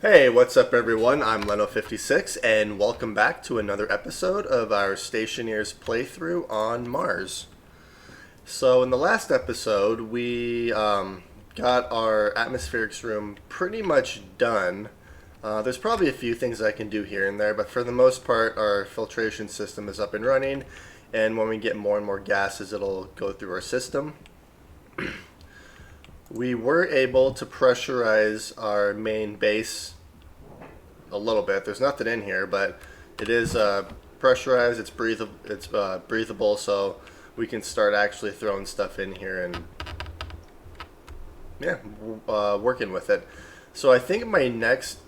Hey, what's up everyone? I'm Leno56 and welcome back to another episode of our Stationeers playthrough on Mars. So in the last episode, we got our atmospherics room pretty much done. There's probably a few things I can do here and there, but for the most part, our filtration system is up and running, and when we get more and more gases, it'll go through our system. We were able to pressurize our main base a little bit. There's nothing in here, but it is pressurized. It's breathable. It's breathable, so we can start actually throwing stuff in here and working with it. So I think my next,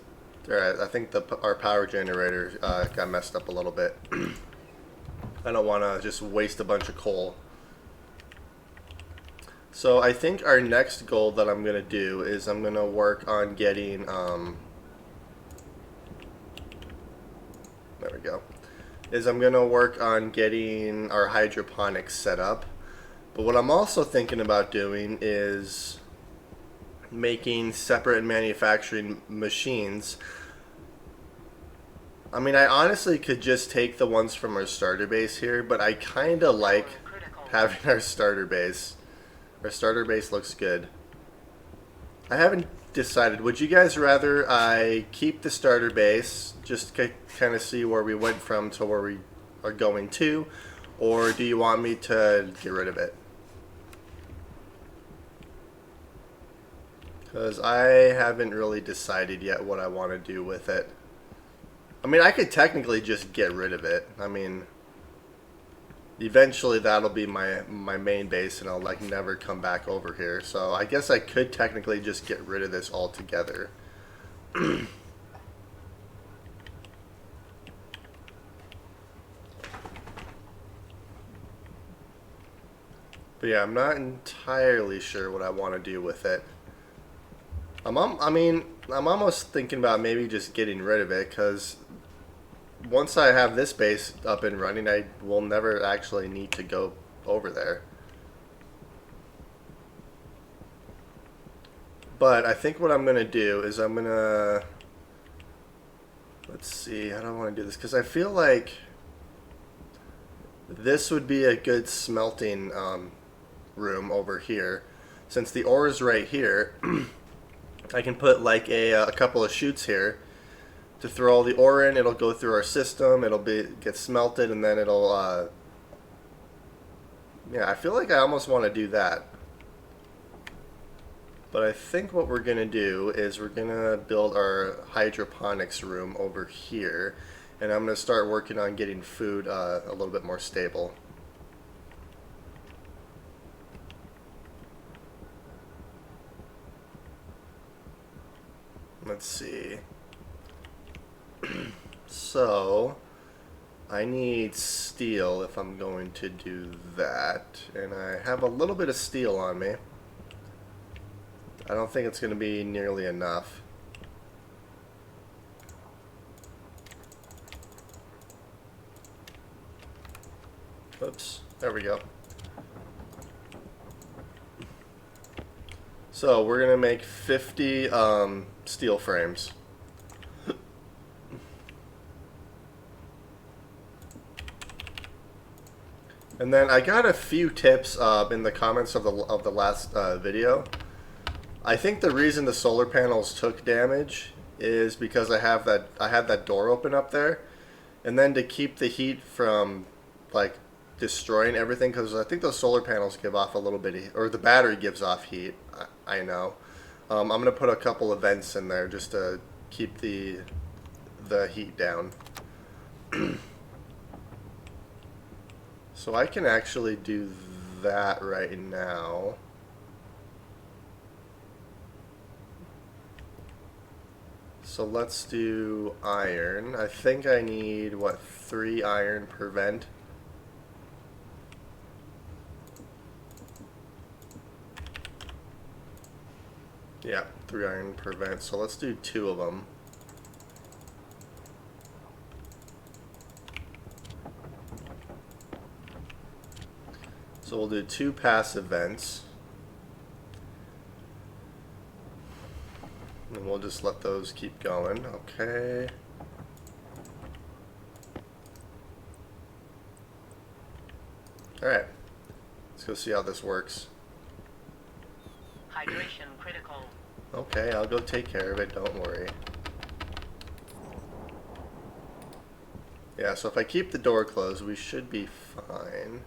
I think our power generator got messed up a little bit. I don't want to just waste a bunch of coal. So I think our next goal that I'm gonna do is I'm gonna work on getting there we go. I'm going to work on getting our hydroponics set up. But what I'm also thinking about doing is making separate manufacturing machines. I mean, I honestly could just take the ones from our starter base here, but I kind of like having our starter base. Our starter base looks good. I haven't decided. Would you guys rather I keep the starter base, just kind of see where we went from to where we are going to, or do you want me to get rid of it? Because I haven't really decided yet what I want to do with it. I mean, I could technically just get rid of it. I mean, eventually that'll be my main base and I'll like never come back over here. So I guess I could technically just get rid of this altogether. But yeah, I'm not entirely sure what I want to do with it. I'm almost thinking about maybe just getting rid of it, because once I have this base up and running, I will never actually need to go over there. But I think what I'm going to do is I'm going to... Let's see, how do I want to do this? Because I feel like this would be a good smelting room over here. Since the ore is right here, I can put like a couple of chutes here to throw all the ore in. It'll go through our system, it'll get smelted, and then it'll yeah, I feel like I almost want to do that. But I think what we're gonna do is we're gonna build our hydroponics room over here, and I'm gonna start working on getting food a little bit more stable. Let's see. So I need steel if I'm going to do that, and I have a little bit of steel on me. I don't think it's going to be nearly enough. Oops, there we go. So we're going to make 50 steel frames. And then I got a few tips in the comments of the last video. I think the reason the solar panels took damage is because I had that door open up there, and then to keep the heat from like destroying everything, because I think those solar panels give off a little bit of, or the battery gives off heat. I know. I'm gonna put a couple of vents in there just to keep the heat down. So I can actually do that right now. So let's do iron. I think I need, what, 3 iron per vent? Yeah, 3 iron per vent. So let's do 2 of them. So we'll do 2 passive vents. And we'll just let those keep going. Okay. Alright. Let's go see how this works. Hydration critical. Okay, I'll go take care of it, don't worry. Yeah, so if I keep the door closed, we should be fine.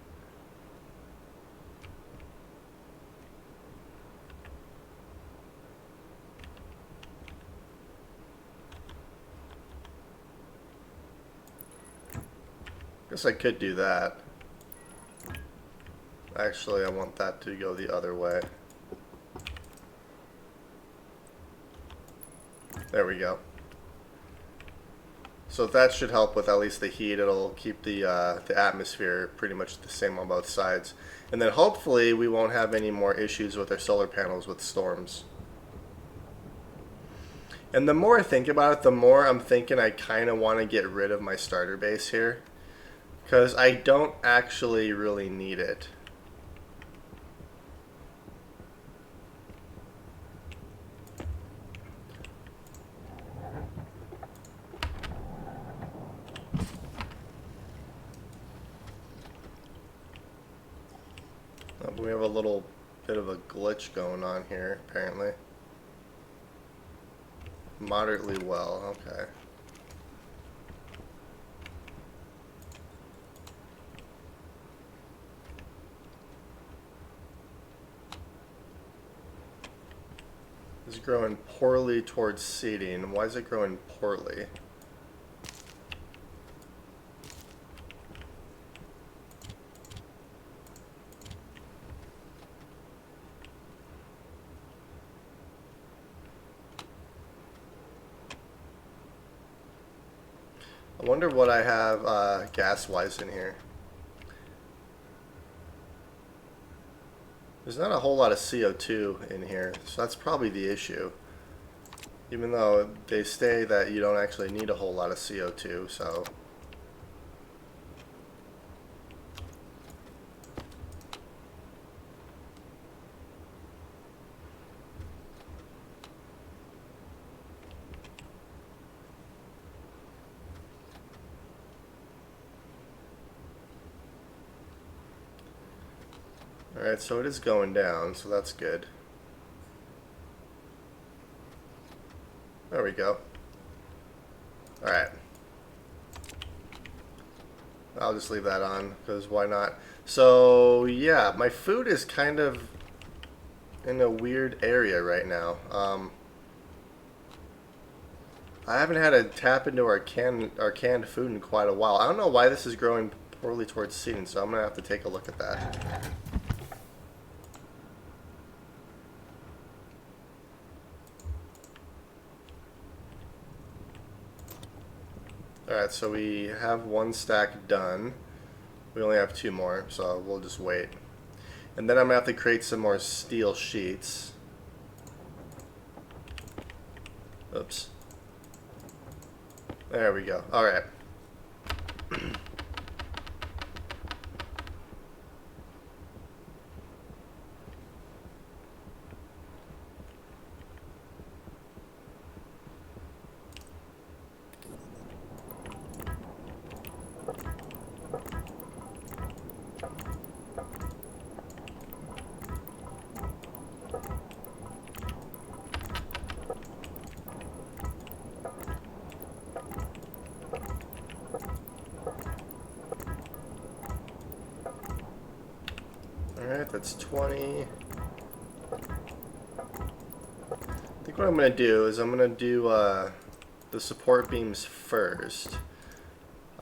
Guess I could do that. Actually, I want that to go the other way. There we go. So that should help with at least the heat. It'll keep the atmosphere pretty much the same on both sides. And then hopefully we won't have any more issues with our solar panels with storms. And the more I think about it, the more I'm thinking I kind of want to get rid of my starter base here. Because I don't actually really need it. We have a little bit of a glitch going on here, apparently. Moderately well, okay. It's growing poorly towards seeding. Why is it growing poorly? I wonder what I have gas-wise in here. There's not a whole lot of CO2 in here, so that's probably the issue. Even though they say that you don't actually need a whole lot of CO2, so... Alright, so it is going down, so that's good. There we go. Alright. I'll just leave that on, because why not? So, yeah, my food is kind of in a weird area right now. I haven't had a tap into our canned food in quite a while. I don't know why this is growing poorly towards seeding, so I'm going to have to take a look at that. Alright, so we have one stack done. We only have two more, so we'll just wait. And then I'm going to have to create some more steel sheets. Oops. There we go. Alright. Alright, that's 20. I think what I'm going to do is I'm going to do the support beams first.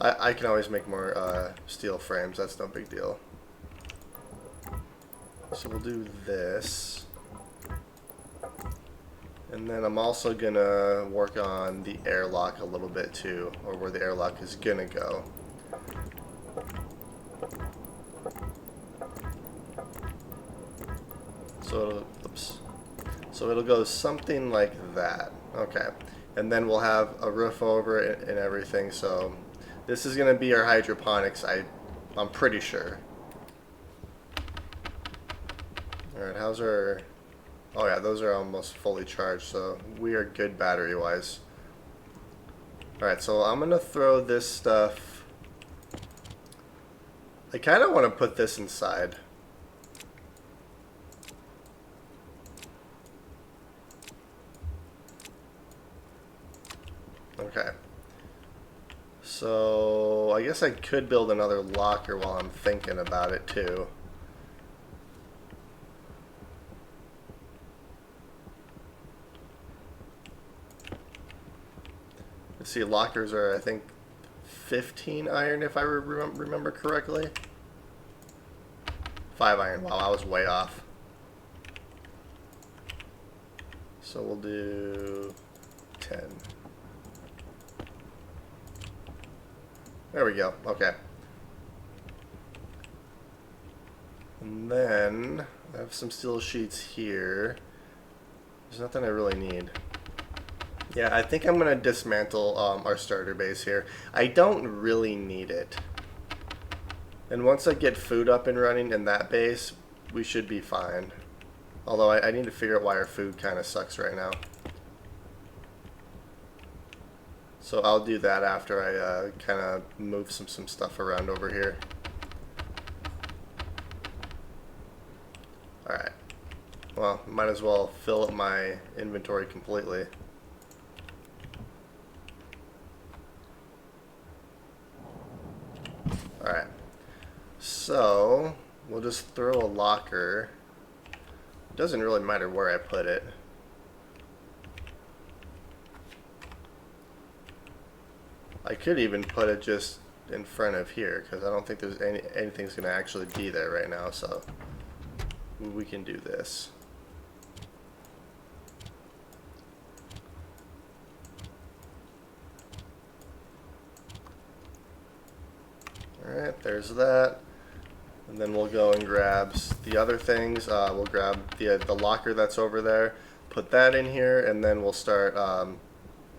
I can always make more steel frames, that's no big deal. So we'll do this. And then I'm also going to work on the airlock a little bit too, or where the airlock is going to go. So it'll go something like that. Okay. And then we'll have a roof over it and everything. So this is going to be our hydroponics, I'm pretty sure. Alright, how's our Oh yeah, those are almost fully charged, so we are good battery-wise. Alright, so I'm gonna throw this stuff. I kind of want to put this inside. Okay. So I guess I could build another locker while I'm thinking about it too. Let's see, lockers are, I think, 15 iron if I remember correctly. 5 iron. Wow, I was way off. So we'll do 10. There we go. Okay. And then I have some steel sheets here. There's nothing I really need. Yeah, I think I'm going to dismantle our starter base here. I don't really need it. And once I get food up and running in that base, we should be fine. Although I need to figure out why our food kind of sucks right now. So I'll do that after I kind of move some stuff around over here. Alright. Well, might as well fill up my inventory completely. Alright. So, we'll just throw a locker. It doesn't really matter where I put it. I could even put it just in front of here, because I don't think there's anything's going to actually be there right now, so we can do this. Alright, there's that. And then we'll go and grab the other things. We'll grab the locker that's over there, put that in here, and then we'll start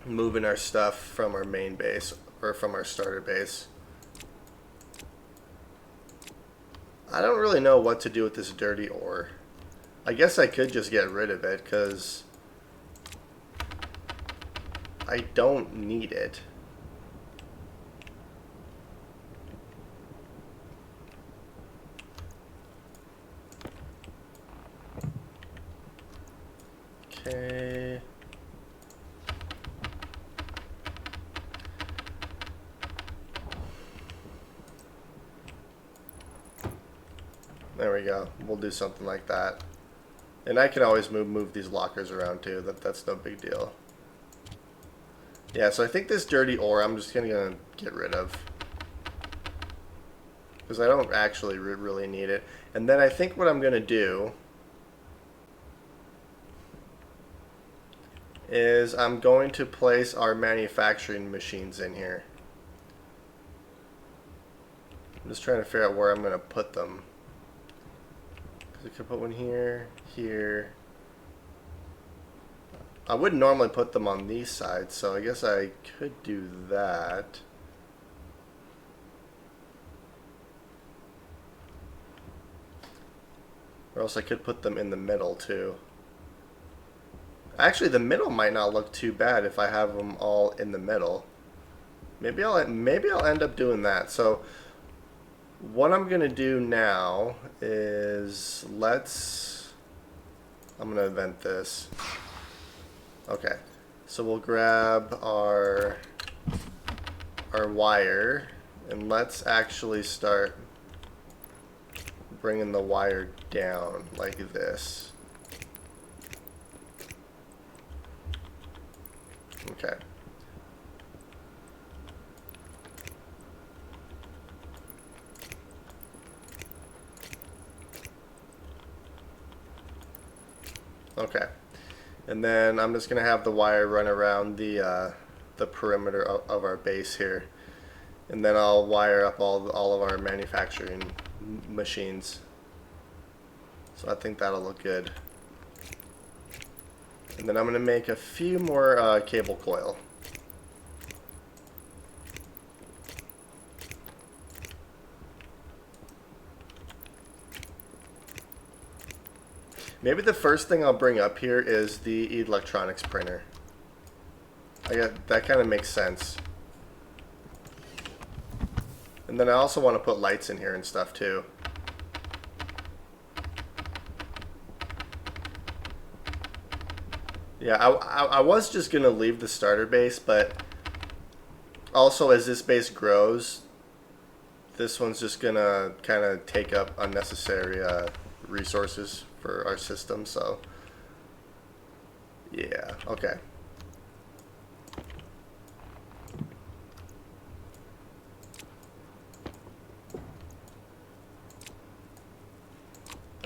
moving our stuff from our main base, or from our starter base. I don't really know what to do with this dirty ore. I guess I could just get rid of it, because I don't need it. Okay. There we go. We'll do something like that. And I can always move these lockers around too. That's no big deal. Yeah, so I think this dirty ore I'm just gonna get rid of, because I don't actually really need it. And then I think what I'm gonna do is I'm going to place our manufacturing machines in here. I'm just trying to figure out where I'm gonna put them. I could put one here, here. I wouldn't normally put them on these sides, so I guess I could do that. Or else I could put them in the middle too. Actually, the middle might not look too bad if I have them all in the middle. Maybe I'll end up doing that. So what I'm gonna do now is I'm gonna event this. Okay, so we'll grab our wire, and let's actually start bringing the wire down like this. Okay. Okay, and then I'm just gonna have the wire run around the perimeter of our base here, and then I'll wire up all of our manufacturing machines. So I think that'll look good. And then I'm gonna make a few more cable coil. Maybe the first thing I'll bring up here is the electronics printer. That kind of makes sense. And then I also want to put lights in here and stuff too. Yeah, I was just going to leave the starter base, but also as this base grows, this one's just going to kind of take up unnecessary resources for our system, so yeah, okay.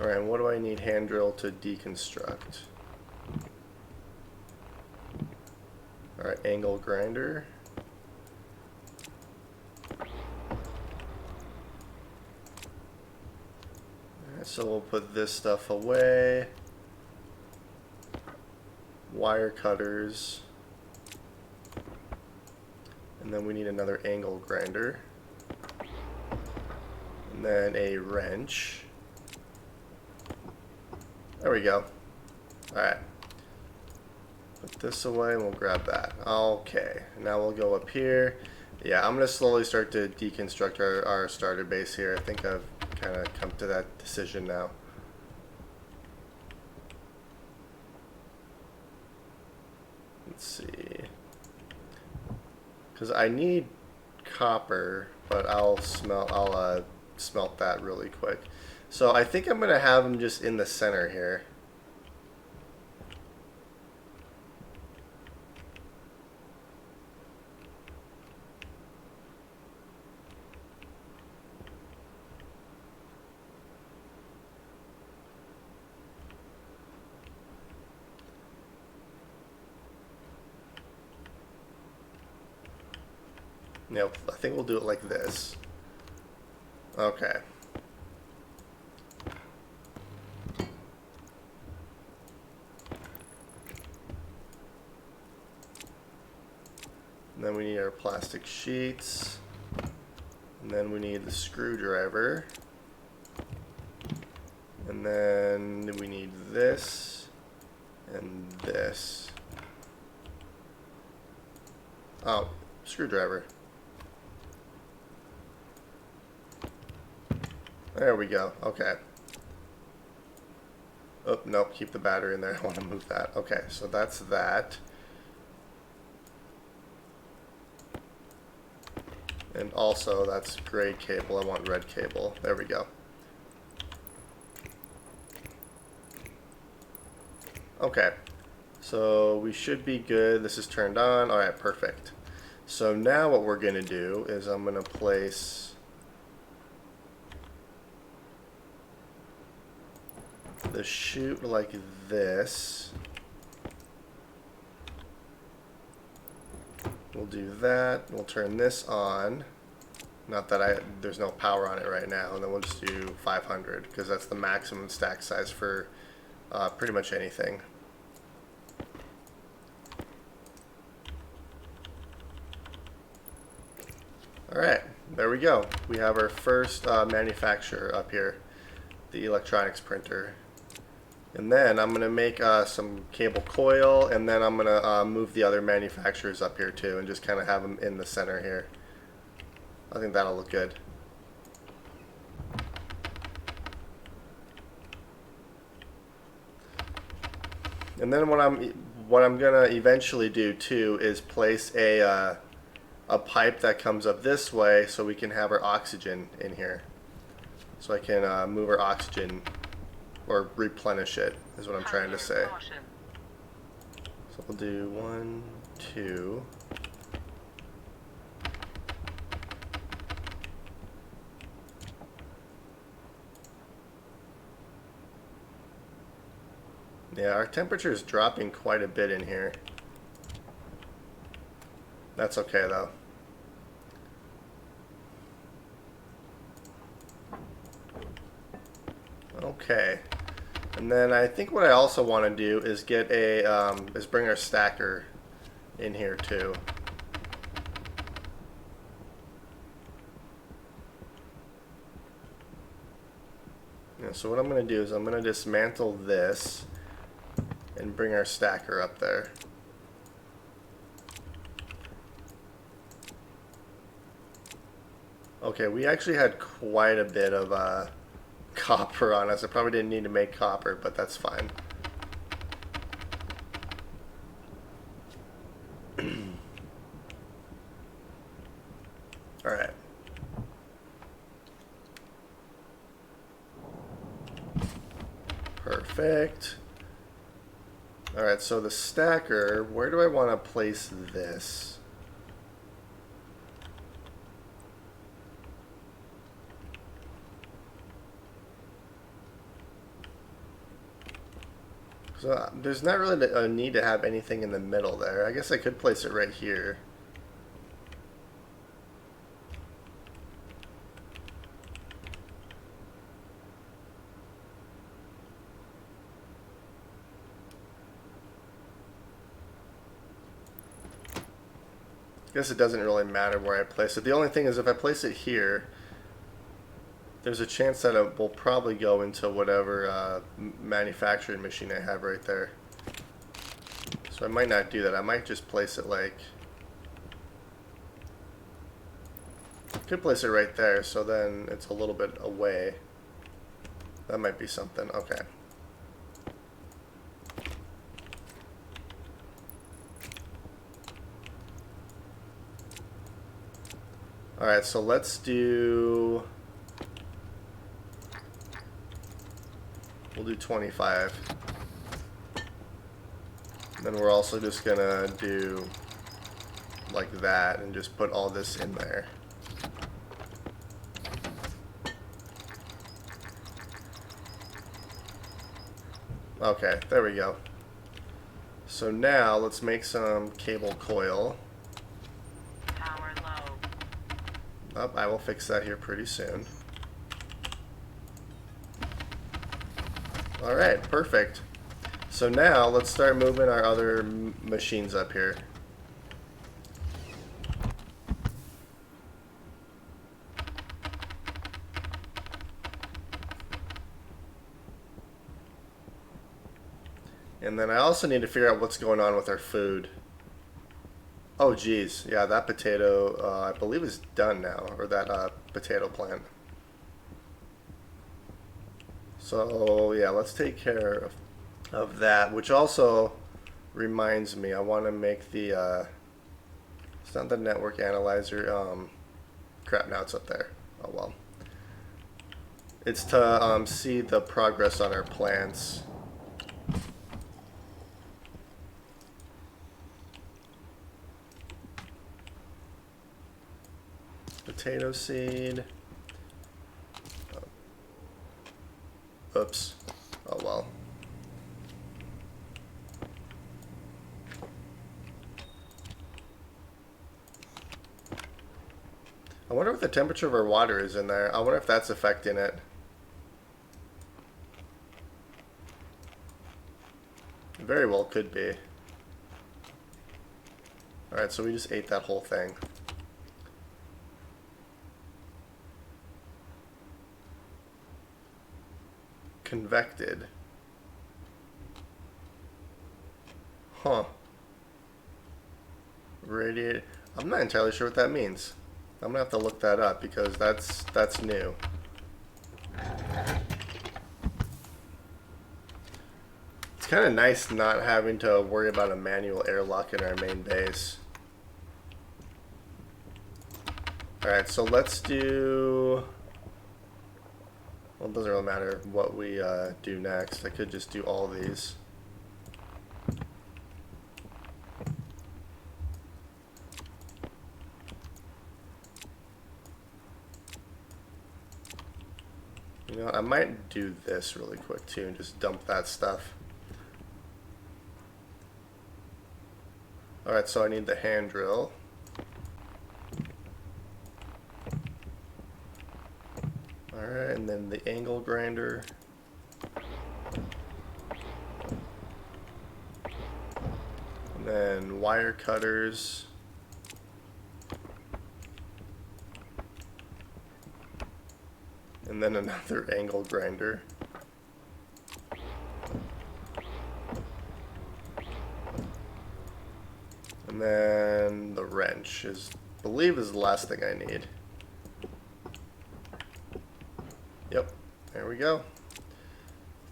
Alright, what do I need hand drill to deconstruct? Alright, angle grinder. Alright, so we'll put this stuff away. Wire cutters. And then we need another angle grinder. And then a wrench. There we go. Alright. Put this away and we'll grab that. Okay. Now we'll go up here. Yeah, I'm going to slowly start to deconstruct our starter base here. I think I've kind of come to that decision now. Let's see. Because I need copper, but I'll smelt that really quick. So I think I'm going to have them just in the center here. Nope, I think we'll do it like this. Okay. And then we need our plastic sheets. And then we need the screwdriver. And then we need this and this. Oh, screwdriver. There we go. Okay. Oh, nope, keep the battery in there. I want to move that. Okay, so that's that. And also, that's gray cable. I want red cable. There we go. Okay. So we should be good. This is turned on. Alright, perfect. So now what we're going to do is I'm going to place the chute like this. We'll do that. We'll turn this on. Not that there's no power on it right now. And then we'll just do 500 because that's the maximum stack size for pretty much anything. Alright, there we go. We have our first manufacturer up here, the electronics printer. And then I'm going to make some cable coil, and then I'm going to move the other manufacturers up here too, and just kind of have them in the center here. I think that'll look good. And then what I'm going to eventually do too is place a pipe that comes up this way so we can have our oxygen in here. So I can move our oxygen or replenish it, is what I'm trying to say. So we'll do 1, 2. Yeah, our temperature is dropping quite a bit in here. That's okay though. Okay. And then I think what I also want to do is get is bring our stacker in here too. Yeah, so what I'm going to do is I'm going to dismantle this and bring our stacker up there. Okay, we actually had quite a bit of copper on us. I probably didn't need to make copper, but that's fine. Alright. Perfect. Alright, so the stacker, where do I want to place this? So there's not really a need to have anything in the middle there. I guess I could place it right here. I guess it doesn't really matter where I place it. The only thing is if I place it here, there's a chance that it will probably go into whatever manufacturing machine I have right there. So I might not do that. I might just place it like... I could place it right there, so then it's a little bit away. That might be something. Okay. Alright, so let's do... We'll do 25. Then we're also just gonna do like that and just put all this in there. Okay, there we go. So now let's make some cable coil. Power low. Oh, I will fix that here pretty soon. Alright, perfect. So now let's start moving our other machines up here. And then I also need to figure out what's going on with our food. Oh geez, yeah, that potato I believe is done now, or that potato plant. So yeah, let's take care of that, which also reminds me, I want to make the, it's not the network analyzer, crap, now it's up there. Oh well. It's to see the progress on our plants. Potato seed. Oops. Oh well. I wonder what the temperature of our water is in there. I wonder if that's affecting it. Very well could be. Alright, so we just ate that whole thing. Convected. Huh. Radiated. I'm not entirely sure what that means. I'm gonna have to look that up because that's new. It's kind of nice not having to worry about a manual airlock in our main base. Alright, so let's do... Well, it doesn't really matter what we do next. I could just do all these. You know what, I might do this really quick too and just dump that stuff. Alright, so I need the hand drill. Alright, and then the angle grinder. And then wire cutters. And then another angle grinder. And then the wrench is, I believe, is the last thing I need. Yep, there we go.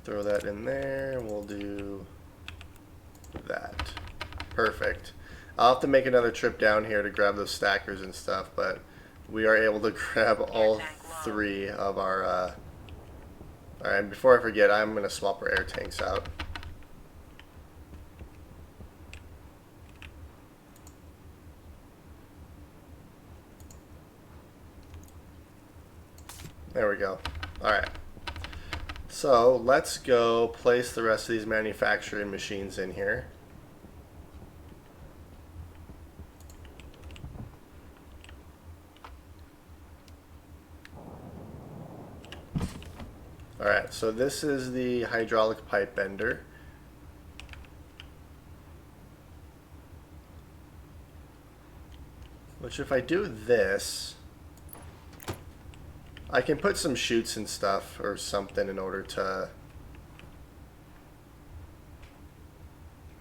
Throw that in there, and we'll do that. Perfect. I'll have to make another trip down here to grab those stackers and stuff, but we are able to grab all three of our... Alright, before I forget, I'm going to swap our air tanks out. There we go. Alright. So, let's go place the rest of these manufacturing machines in here. Alright, so this is the hydraulic pipe bender. Which, if I do this, I can put some chutes and stuff or something in order to...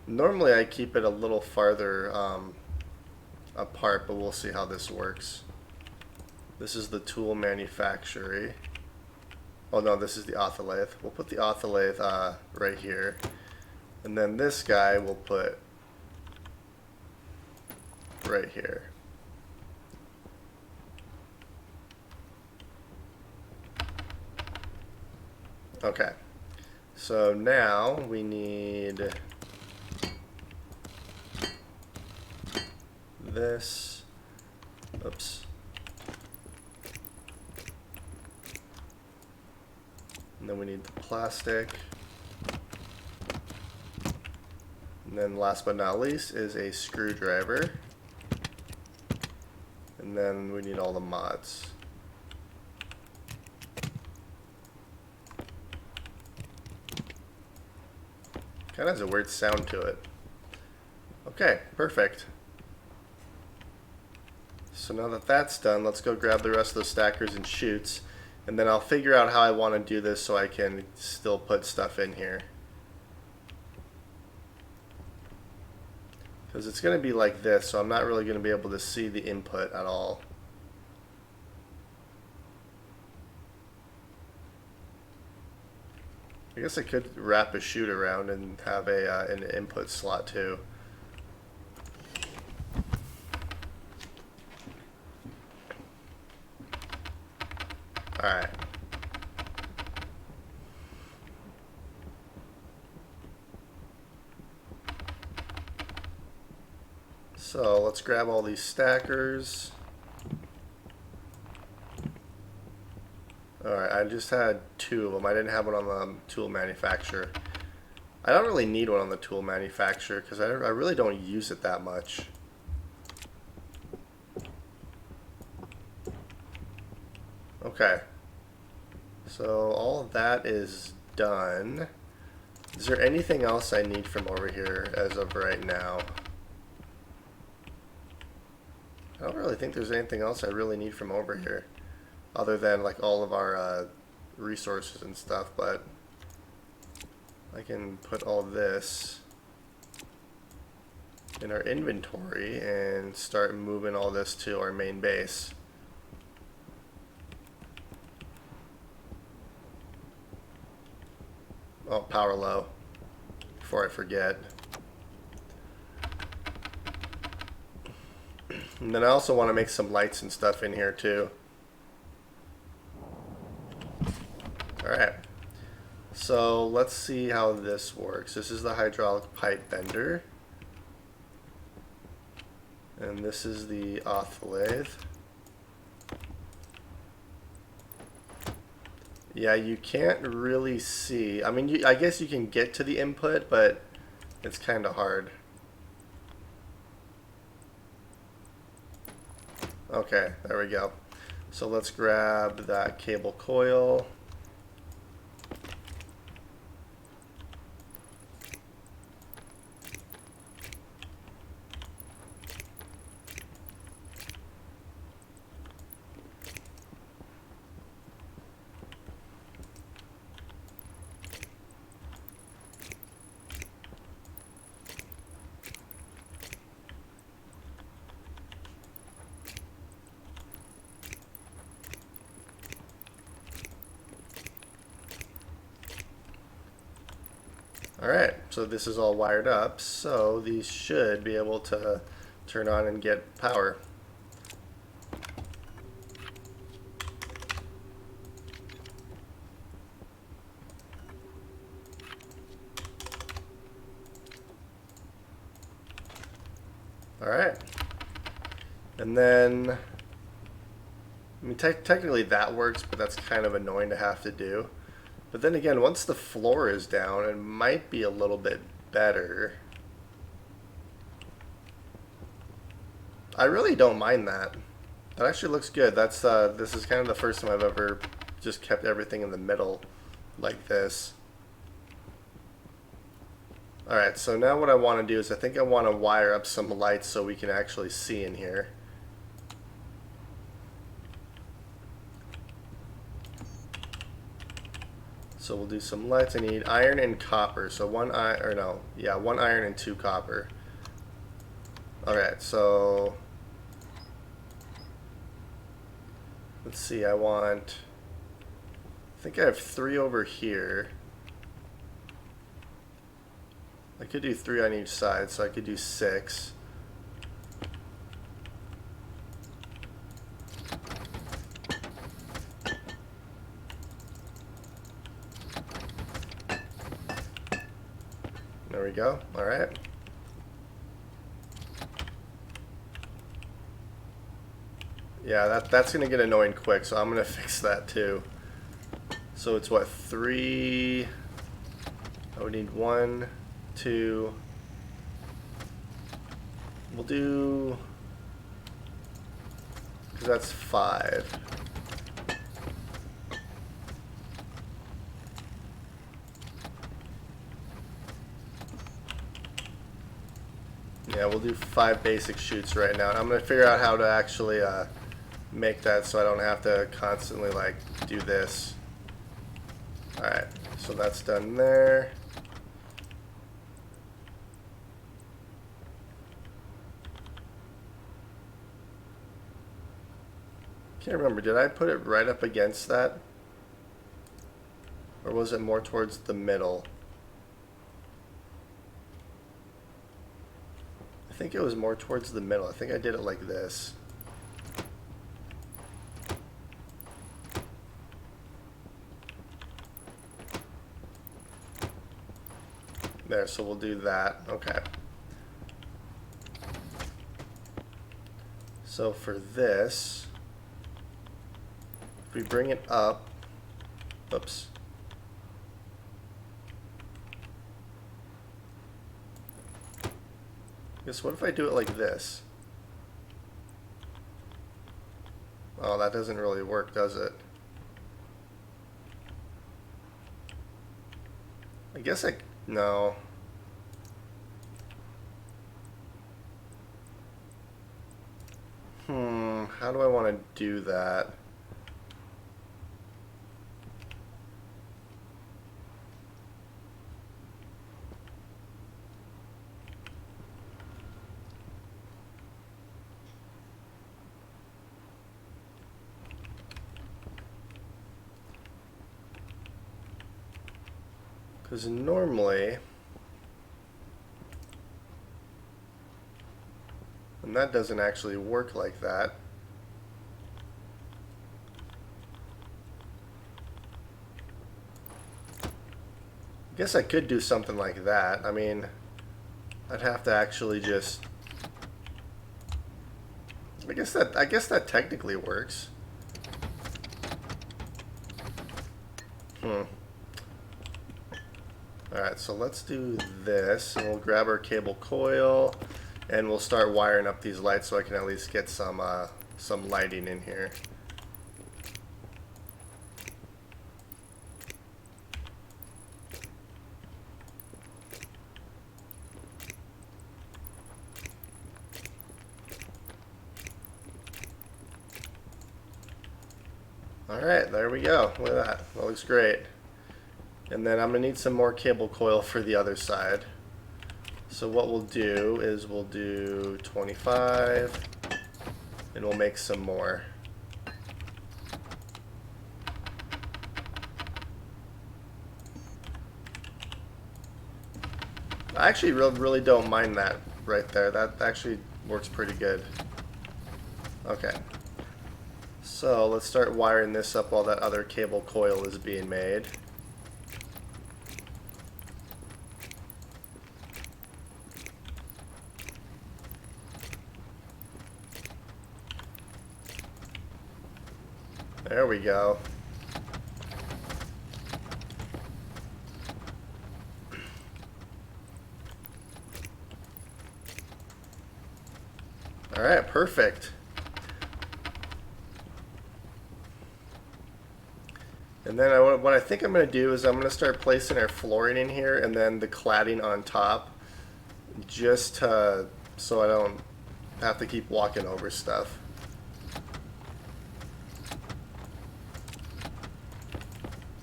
Normally I keep it a little farther apart, but we'll see how this works. This is the tool manufacturer. Oh no, this is the Otholathe. We'll put the Otholathe right here. And then this guy we'll put right here. Okay. So now we need this. Oops. And then we need the plastic. And then last but not least is a screwdriver. And then we need all the mods. Kind of has a weird sound to it. Okay, perfect. So now that that's done, let's go grab the rest of the stackers and chutes. And then I'll figure out how I want to do this so I can still put stuff in here. Because it's going to be like this, so I'm not really going to be able to see the input at all. I guess I could wrap a chute around and have an input slot too. Alright. So let's grab all these stackers. Alright, I just had 2 of them. I didn't have one on the tool manufacturer. I don't really need one on the tool manufacturer because I really don't use it that much. Okay. So all of that is done. Is there anything else I need from over here as of right now? I don't really think there's anything else I really need from over here, other than like all of our resources and stuff, but I can put all this in our inventory and start moving all this to our main base. Oh, power low, before I forget. And then I also want to make some lights and stuff in here too. Alright, so let's see how this works. This is the hydraulic pipe bender. And this is the Otholathe. Yeah, you can't really see. I mean, I guess you can get to the input, but it's kind of hard. Okay, there we go. So let's grab that cable coil. So this is all wired up, so these should be able to turn on and get power. Alright. And then, I mean, technically that works, but that's kind of annoying to have to do. But then again, once the floor is down, it might be a little bit better. I really don't mind that. That actually looks good. That's this is kind of the first time I've ever just kept everything in the middle like this. Alright, so now what I want to do is I think I want to wire up some lights so we can actually see in here. So we'll do some lights. I need iron and copper. So one iron and 2 copper. Alright, so let's see, I think I have 3 over here. I could do 3 on each side, so I could do 6. There we go. All right. Yeah, that's gonna get annoying quick, so I'm gonna fix that too. So it's what, 3? I would need 1, 2. We'll do, because that's 5. Yeah, we'll do 5 basic shoots right now. And I'm gonna figure out how to actually make that so I don't have to constantly like do this. Alright, so that's done there. Can't remember, did I put it right up against that? Or was it more towards the middle? I think it was more towards the middle. I think I did it like this. There, so we'll do that. Okay. So for this, if we bring it up, oops. Guess what if I do it like this? Oh, that doesn't really work, does it? I guess no. How do I want to do that? Because normally, and that doesn't actually work like that. I guess I could do something like that. I mean, I'd have to actually just, I guess that technically works. Alright, so let's do this, and we'll grab our cable coil, and we'll start wiring up these lights so I can at least get some lighting in here. Alright, there we go. Look at that. That looks great. And then I'm going to need some more cable coil for the other side. So what we'll do is we'll do 25, and we'll make some more. I actually really don't mind that right there. That actually works pretty good. Okay. So let's start wiring this up while that other cable coil is being made. There we go. Alright, perfect. And then what I think I'm going to do is I'm going to start placing our flooring in here and then the cladding on top, just so I don't have to keep walking over stuff.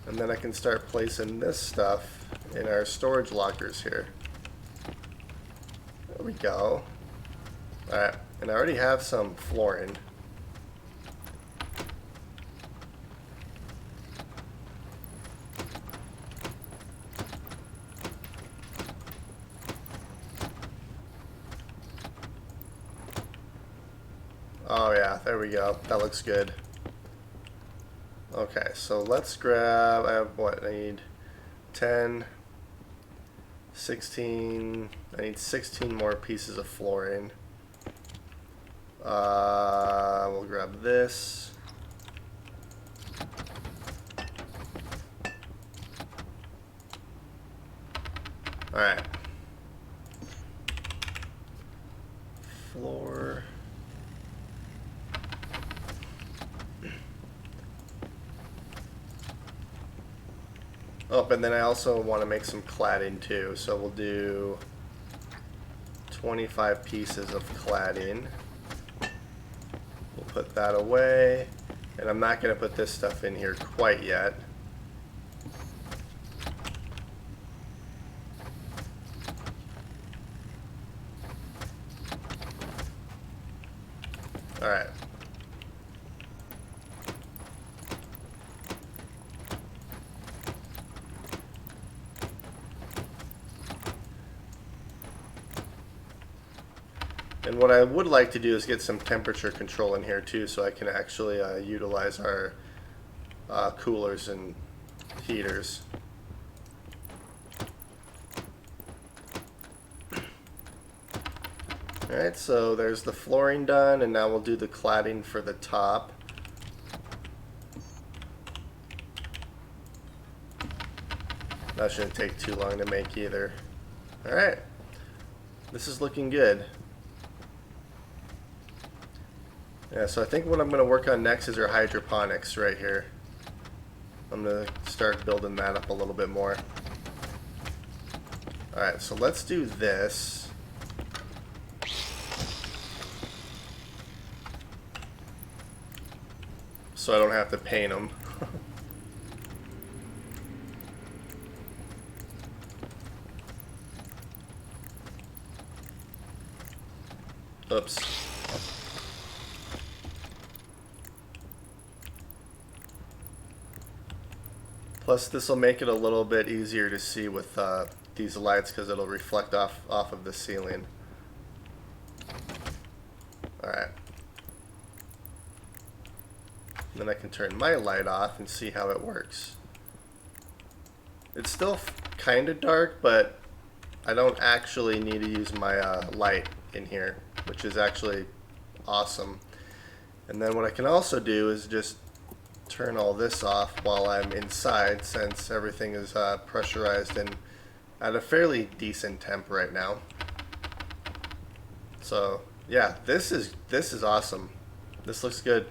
And then I can start placing this stuff in our storage lockers here. There we go. Alright, and I already have some flooring. Oh yeah, there we go. That looks good. Okay, so let's grab, I have what, I need 10, 16, I need 16 more pieces of flooring. We'll grab this. Alright. Floor. Oh, and then I also want to make some cladding too, so we'll do 25 pieces of cladding. We'll put that away, and I'm not going to put this stuff in here quite yet. Alright. And what I would like to do is get some temperature control in here too, so I can actually utilize our coolers and heaters. Alright, so there's the flooring done, and now we'll do the cladding for the top. That shouldn't take too long to make either. Alright, this is looking good. Yeah, so I think what I'm going to work on next is our hydroponics right here. I'm going to start building that up a little bit more. Alright, so let's do this. So I don't have to paint them. Oops. Plus, this will make it a little bit easier to see with these lights because it'll reflect off of the ceiling. Alright. Then I can turn my light off and see how it works. It's still kind of dark, but I don't actually need to use my light in here, which is actually awesome. And then what I can also do is just turn all this off while I'm inside, since everything is pressurized and at a fairly decent temp right now. So yeah, this is awesome. This looks good.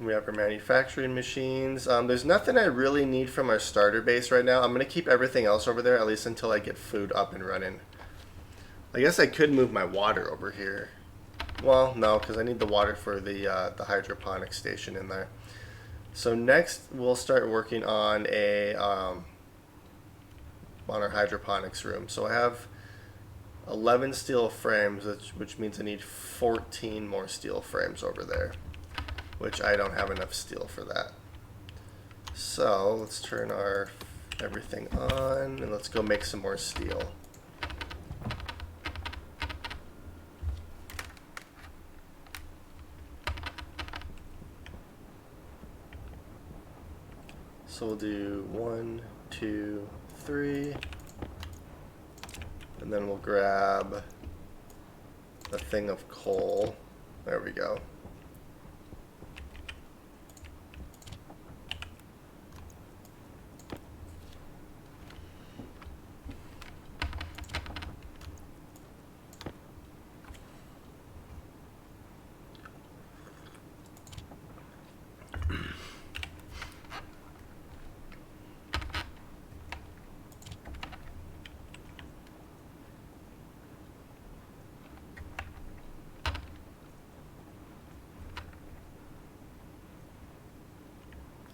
We have our manufacturing machines. There's nothing I really need from our starter base right now. I'm going to keep everything else over there, at least until I get food up and running. I guess I could move my water over here. Well, no, because I need the water for the hydroponics station in there. So next, we'll start working on on our hydroponics room. So I have 11 steel frames, which means I need 14 more steel frames over there, which I don't have enough steel for that. So let's turn our everything on, and let's go make some more steel. So we'll do 1, 2, 3, and then we'll grab a thing of coal. There we go.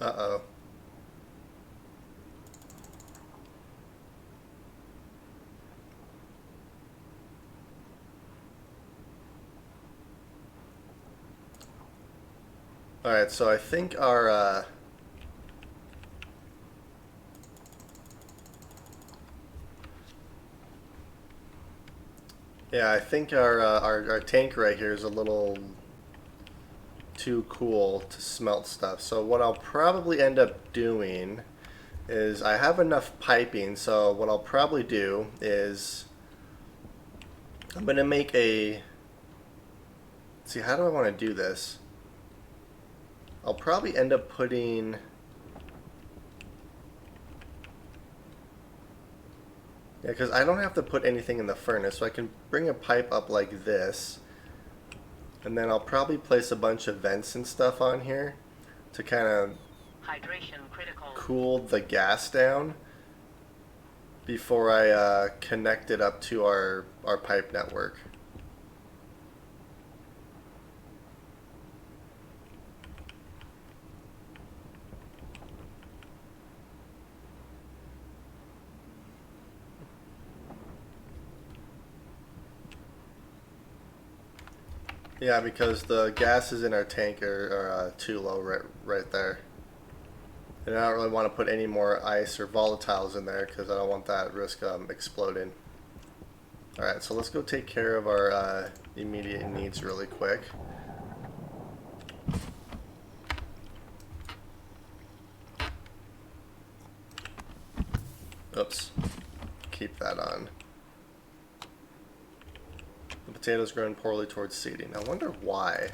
Uh-oh. Alright, so I think our, yeah, I think our tank right here is a little too cool to smelt stuff. So what I'll probably end up doing is I have enough piping, so what I'll probably do is I'm gonna make a, let's see, how do I want to do this? I'll probably end up putting, yeah, because I don't have to put anything in the furnace, so I can bring a pipe up like this, and then I'll probably place a bunch of vents and stuff on here to kind of Hydration critical. cool the gas down before I connect it up to our pipe network. Yeah, because the gases in our tank are too low right there. And I don't really want to put any more ice or volatiles in there because I don't want that risk exploding. Alright, so let's go take care of our immediate needs really quick. Oops. Keep that on. The potatoes growing poorly towards seeding. I wonder why.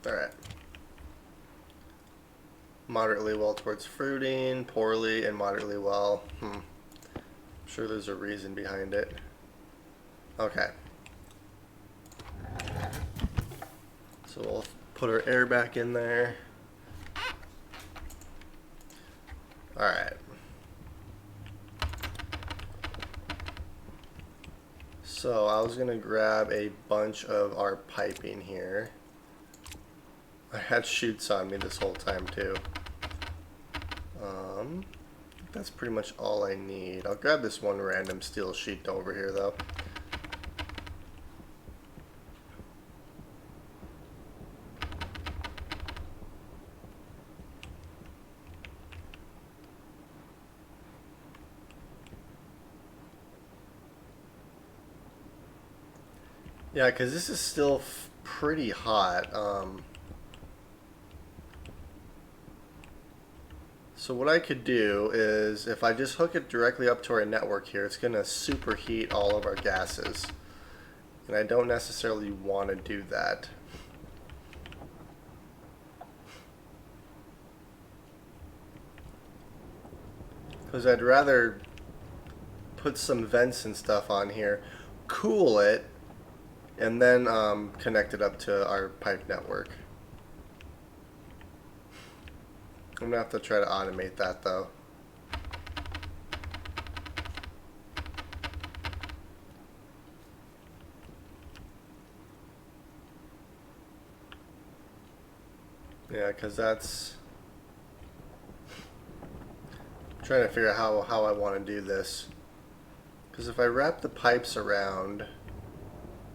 Alright. Moderately well towards fruiting, poorly, and moderately well. I'm sure there's a reason behind it. Okay. So we'll put our air back in there. Alright. So I was going to grab a bunch of our piping here. I had chutes on me this whole time too. That's pretty much all I need. I'll grab this one random steel sheet over here though. Yeah, because this is still pretty hot. So what I could do is, if I just hook it directly up to our network here, it's going to superheat all of our gases. And I don't necessarily want to do that. Because I'd rather put some vents and stuff on here, cool it, and then connect it up to our pipe network. I'm gonna have to try to automate that though. Yeah, because that's, I'm trying to figure out how I want to do this. Because if I wrap the pipes around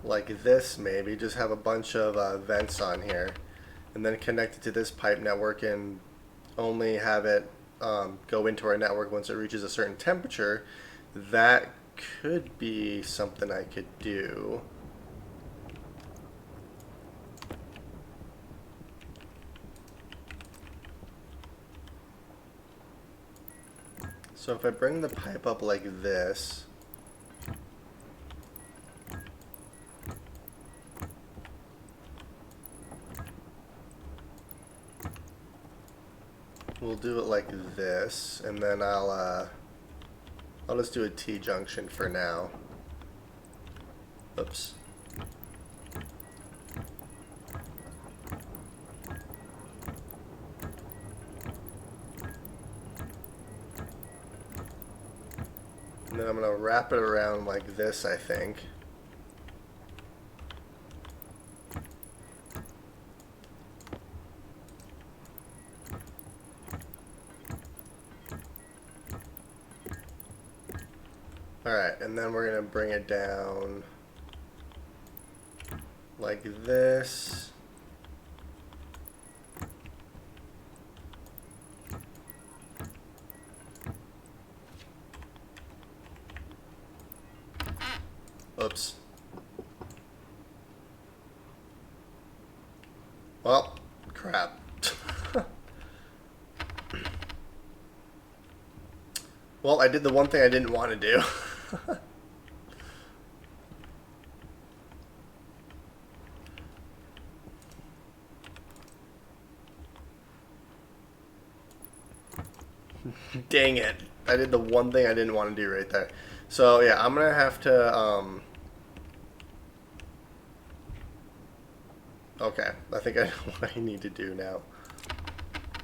like this, maybe just have a bunch of vents on here, and then connect it to this pipe network and only have it go into our network once it reaches a certain temperature, that could be something I could do. So if I bring the pipe up like this, we'll do it like this, and then I'll just do a T-junction for now. Oops. And then I'm going to wrap it around like this, I think. Alright, and then we're going to bring it down like this. Oops. Well, crap. Well, I did the one thing I didn't want to do. Dang it. I did the one thing I didn't want to do right there. So, yeah, I'm going to have to, okay, I think I know what I need to do now.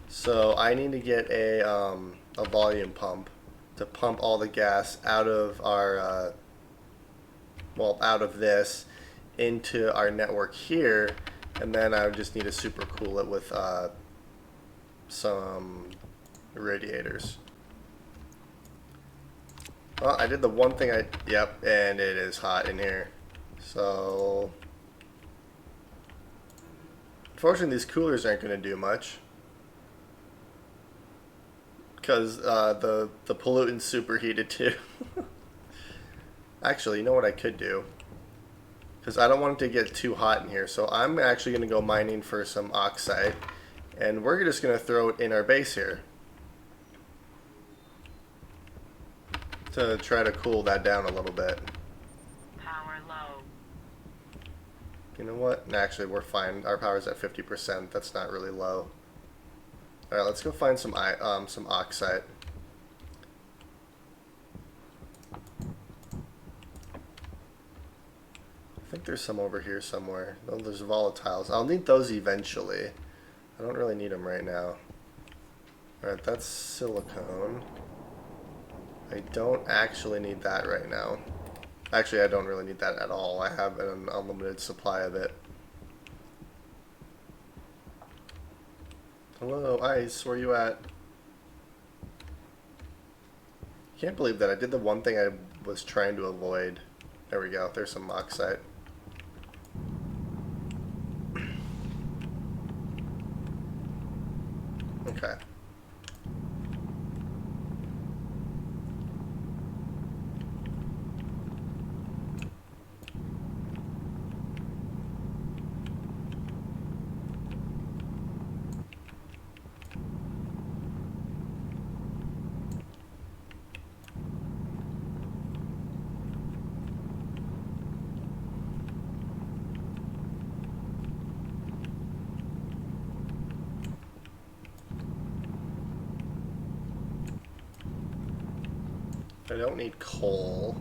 So, I need to get a volume pump to pump all the gas out of our, well, out of this into our network here, and then I just need to supercool it with some radiators. Well, I did the one thing yep, and it is hot in here. So, unfortunately, these coolers aren't going to do much, because the pollutant's superheated too. Actually, you know what I could do? Because I don't want it to get too hot in here, so I'm actually going to go mining for some oxide, and we're just going to throw it in our base here to try to cool that down a little bit. Power low. You know what? Actually, we're fine. Our power's at 50%. That's not really low. All right, let's go find some oxide. I think there's some over here somewhere. Oh, there's volatiles. I'll need those eventually. I don't really need them right now. All right, that's silicone. I don't actually need that right now. Actually, I don't really need that at all. I have an unlimited supply of it. Hello, ice. Where you at? Can't believe that I did the one thing I was trying to avoid. There we go. There's some oxide. Okay. I don't need coal.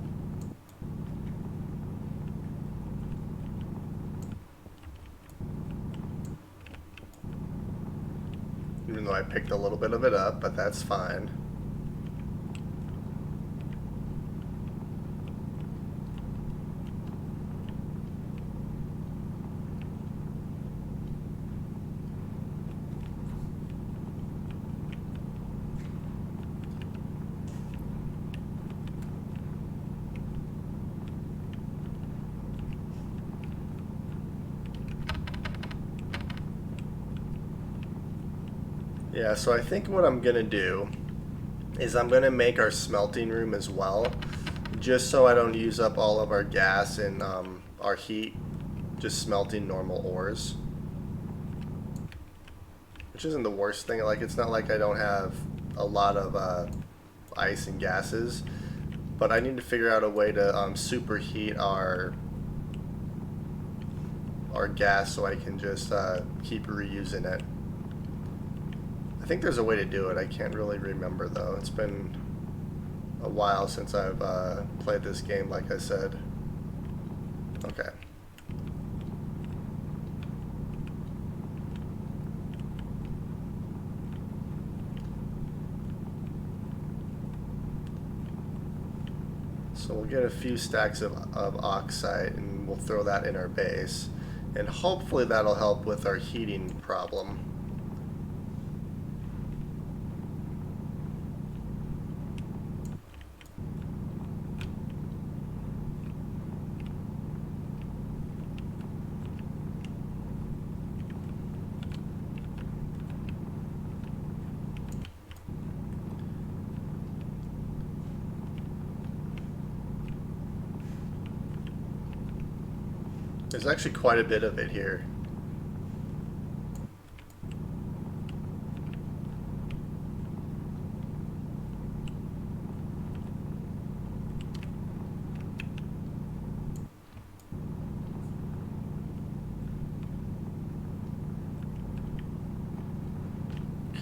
Even though I picked a little bit of it up, but that's fine. Yeah, so I think what I'm gonna do is I'm gonna make our smelting room as well, just so I don't use up all of our gas and our heat just smelting normal ores. Which isn't the worst thing. Like, it's not like I don't have a lot of ice and gases, but I need to figure out a way to superheat our gas so I can just keep reusing it. I think there's a way to do it. I can't really remember though. It's been a while since I've played this game, like I said. Okay. So we'll get a few stacks of oxide and we'll throw that in our base. And hopefully that'll help with our heating problem. There's actually quite a bit of it here.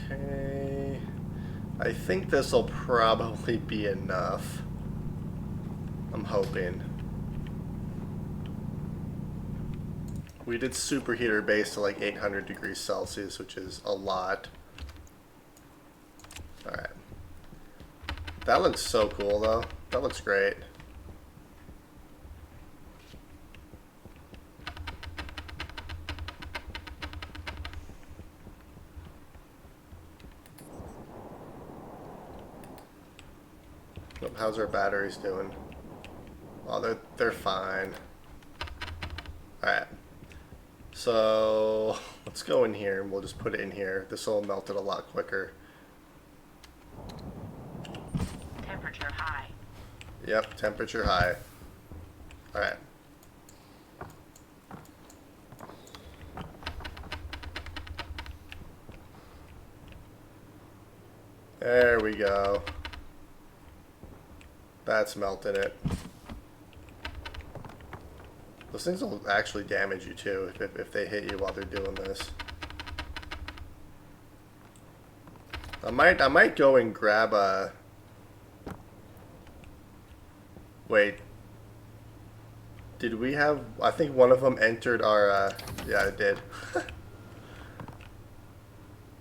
Okay. I think this will probably be enough. I'm hoping. We did superheat our base to like 800 degrees Celsius, which is a lot. Alright. That looks so cool though. That looks great. How's our batteries doing? Oh, they're fine. Alright. So let's go in here and we'll just put it in here. This will melt it a lot quicker. Temperature high. Yep, temperature high. Alright. There we go. That's melted it. Those things will actually damage you too if they hit you while they're doing this. I might go and grab a... Wait. Did we have... I think one of them entered our... yeah, it did.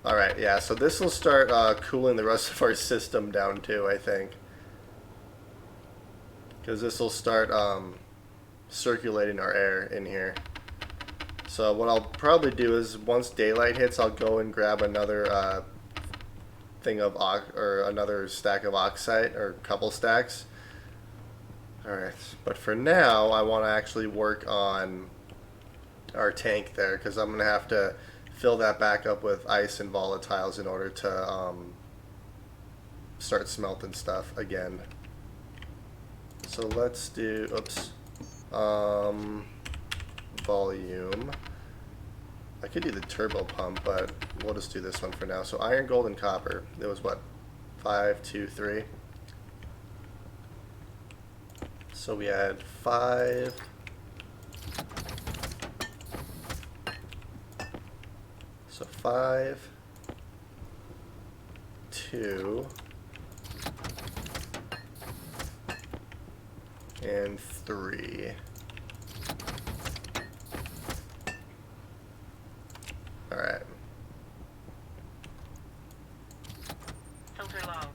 Alright, yeah, so this will start cooling the rest of our system down too, I think. Because this will start circulating our air in here. So what I'll probably do is once daylight hits, I'll go and grab another thing of or another stack of oxide, or couple stacks. Alright, but for now I want to actually work on our tank there, because I'm going to have to fill that back up with ice and volatiles in order to start smelting stuff again. So let's do, oops, volume. I could do the turbo pump, but we'll just do this one for now. So iron, gold, and copper. It was what? 5, 2, 3. So we had 5. So 5, 2, and 3. Alright. Filter low.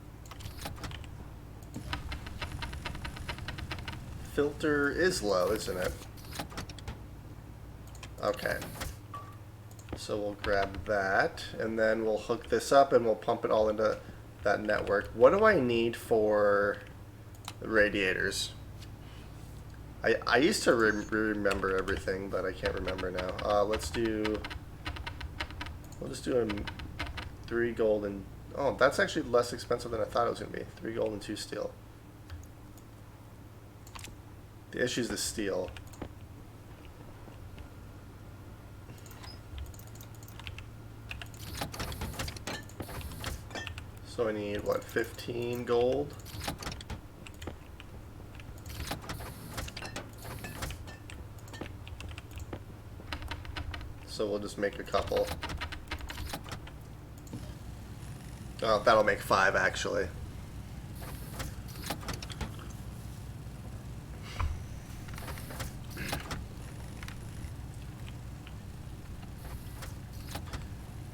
Filter is low, isn't it? Okay. So we'll grab that, and then we'll hook this up and we'll pump it all into that network. What do I need for the radiators? I used to remember everything, but I can't remember now. We'll just do 3 gold and... Oh, that's actually less expensive than I thought it was going to be. 3 gold and 2 steel. The issue is the steel. So I need, what, 15 gold? So we'll just make a couple. Oh, that'll make 5 actually.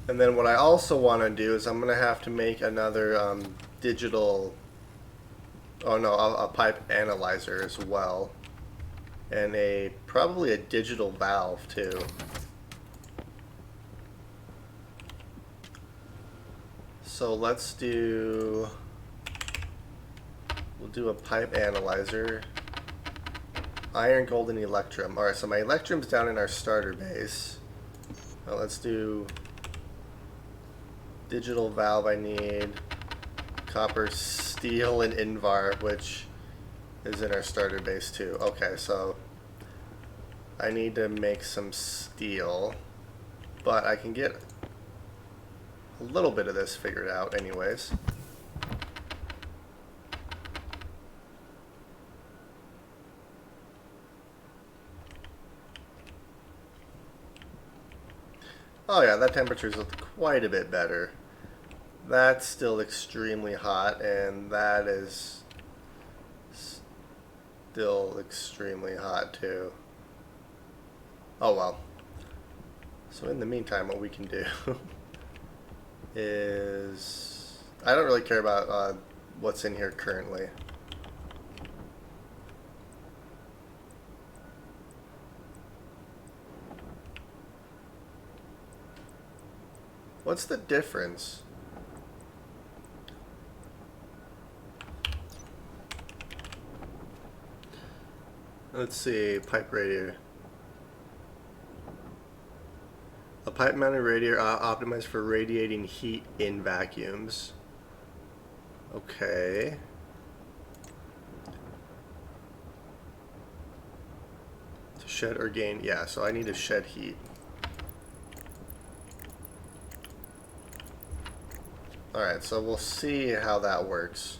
And then what I also want to do is I'm going to have to make another digital, oh no, a pipe analyzer as well. And probably a digital valve too. So we'll do a pipe analyzer. Iron, gold, and electrum. Alright, so my electrum's down in our starter base. Now let's do digital valve. I need copper, steel, and invar, which is in our starter base too. Okay, so I need to make some steel, but I can get a little bit of this figured out anyways. Oh yeah, that temperature is quite a bit better. That's still extremely hot, and that is still extremely hot too. Oh well. So in the meantime, what we can do is... I don't really care about what's in here currently. What's the difference? Let's see, pipe radiator. A pipe mounted radiator optimized for radiating heat in vacuums. Okay. To shed or gain, yeah, so I need to shed heat. Alright, so we'll see how that works.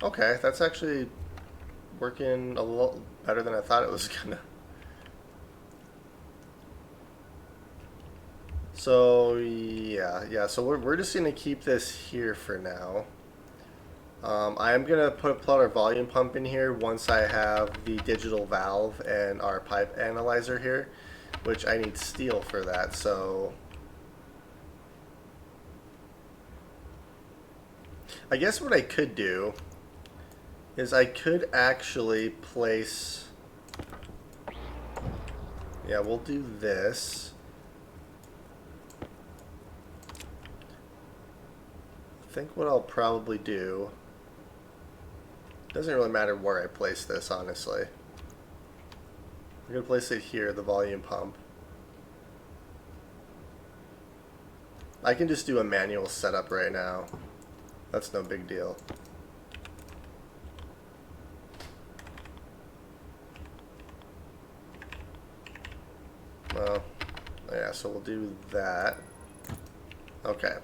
Okay, that's actually working a little better than I thought it was gonna. So yeah, so we're just gonna keep this here for now. I am gonna put our volume pump in here once I have the digital valve and our pipe analyzer here, which I need steel for that, so I guess what I could do is I could actually place, yeah, we'll do this. I think what I'll probably do, doesn't really matter where I place this, honestly. I'm going to place it here, the volume pump. I can just do a manual setup right now. That's no big deal. Well, yeah, so we'll do that. Okay.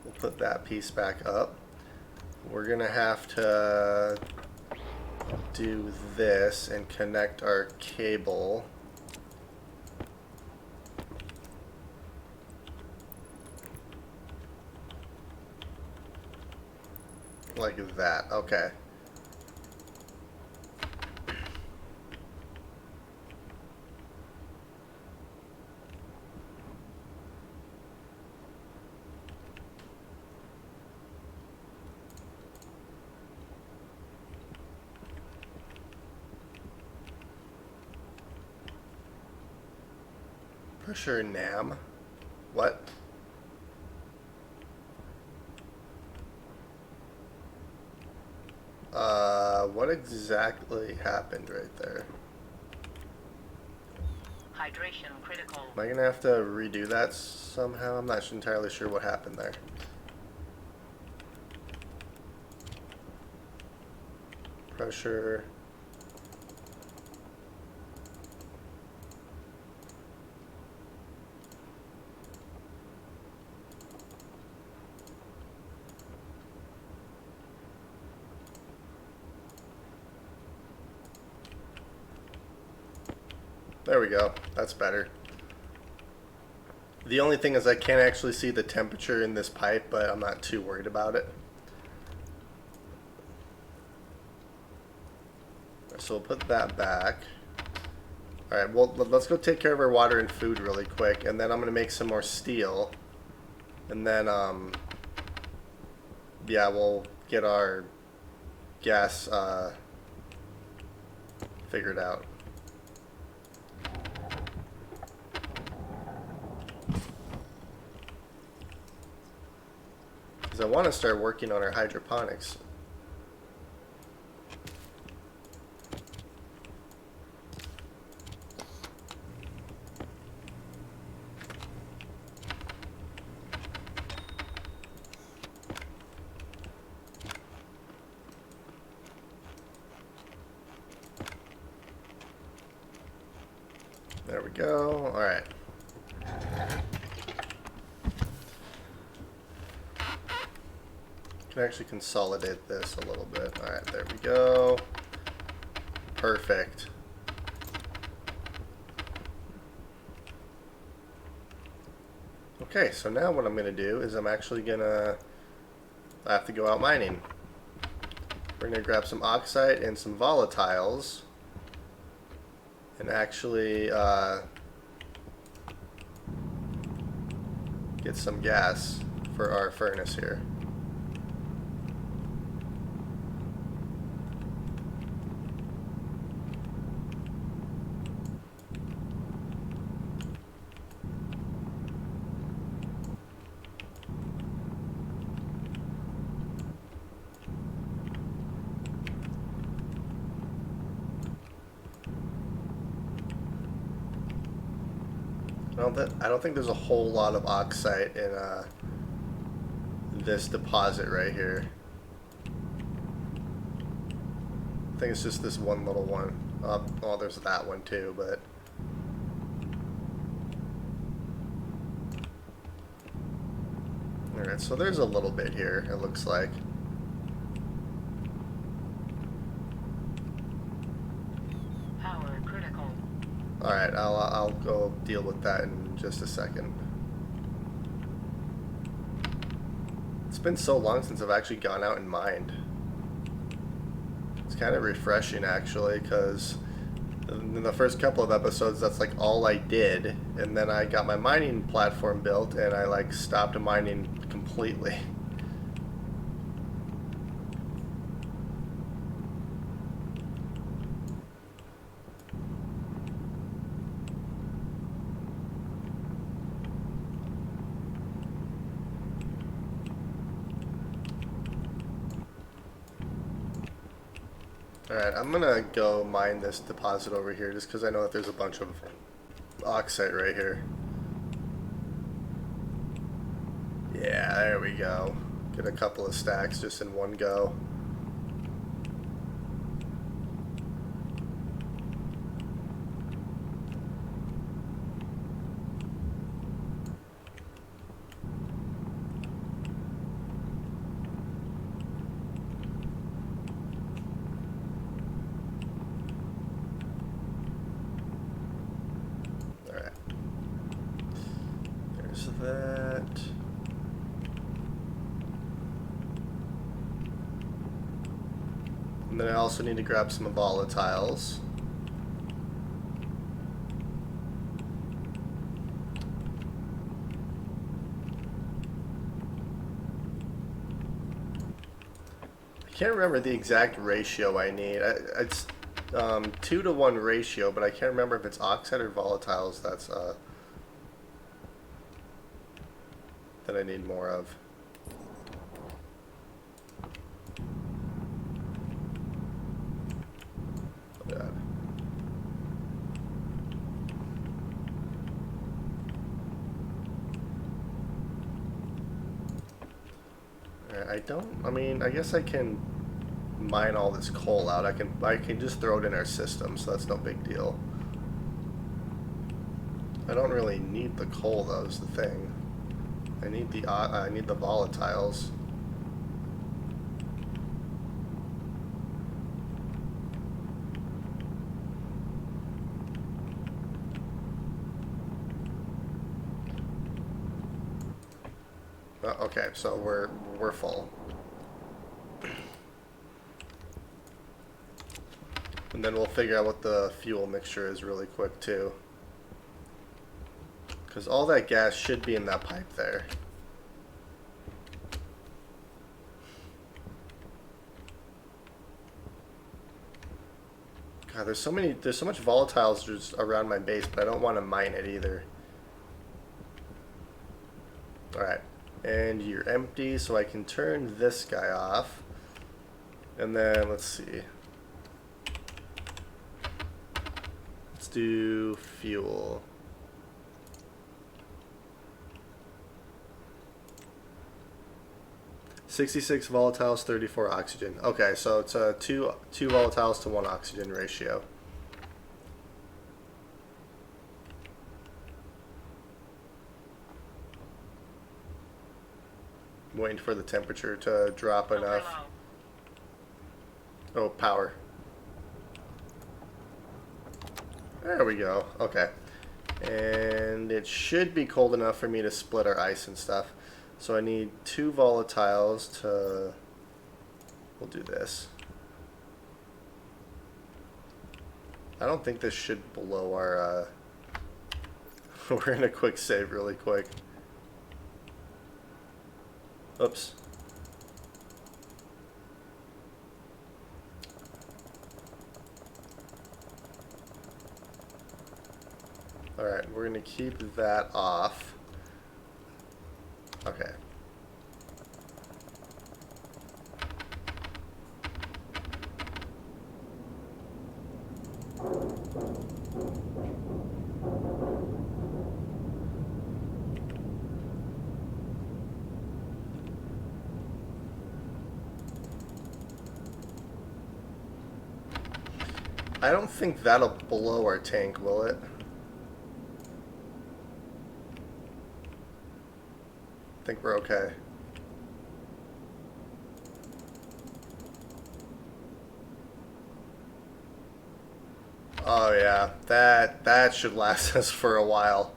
We'll put that piece back up. We're gonna have to do this and connect our cable. Like that, okay. Pressure NAM? What? What exactly happened right there? Hydration critical. Am I gonna have to redo that somehow? I'm not entirely sure what happened there. Pressure. There we go. That's better. The only thing is I can't actually see the temperature in this pipe, but I'm not too worried about it. So we'll put that back. Alright, well, let's go take care of our water and food really quick, and then I'm going to make some more steel. And then, yeah, we'll get our gas figured out. Because I want to start working on our hydroponics. There we go. All right. Can actually consolidate this a little bit. All right, there we go. Perfect. Okay, so now what I'm going to do is I'm actually going to have to go out mining. We're going to grab some oxide and some volatiles and actually get some gas for our furnace here. I don't think there's a whole lot of oxide in this deposit right here. I think it's just this one little one. Oh, there's that one too, but alright, so there's a little bit here, it looks like. Power critical. Alright, I'll go deal with that in just a second. It's been so long since I've actually gone out and mined. It's kind of refreshing actually, because in the first couple of episodes that's like all I did, and then I got my mining platform built and I like stopped mining completely. Alright, I'm gonna go mine this deposit over here just because I know that there's a bunch of oxide right here. Yeah, there we go. Get a couple of stacks just in one go. Alright. There's that. And then I also need to grab some volatiles. I can't remember the exact ratio I need. It's 2-to-1 ratio, but I can't remember if it's oxide or volatiles that's that I need more of. God. I don't. I mean, I guess I can mine all this coal out. I can just throw it in our system, so that's no big deal. I don't really need the coal though, is the thing. I need the volatiles. Okay, so we're full. And then we'll figure out what the fuel mixture is really quick too. Because all that gas should be in that pipe there. God, there's so much volatiles just around my base, but I don't want to mine it either. Alright, and you're empty, so I can turn this guy off. And then, let's see. Let's do fuel. "66 volatiles, 34 oxygen." Okay, so it's a two volatiles to 1 oxygen ratio. I'm waiting for the temperature to drop enough. Oh, power. There we go. Okay. And it should be cold enough for me to split our ice and stuff. So I need 2 volatiles to... We'll do this. I don't think this should blow our... We're going to quick save really quick. Oops. Alright, we're going to keep that off. Okay. I don't think that'll blow our tank, will it? I think we're okay. Oh yeah, that should last us for a while.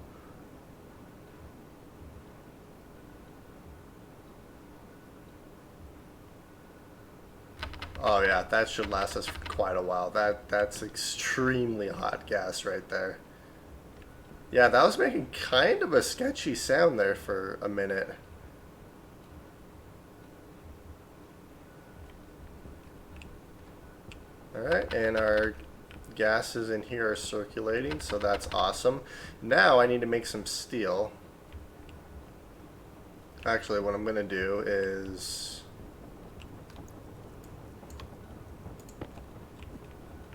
Oh yeah, that should last us for quite a while. That's extremely hot gas right there. Yeah, that was making kind of a sketchy sound there for a minute. Alright, and our gases in here are circulating, so that's awesome. Now I need to make some steel. Actually, what I'm going to do is...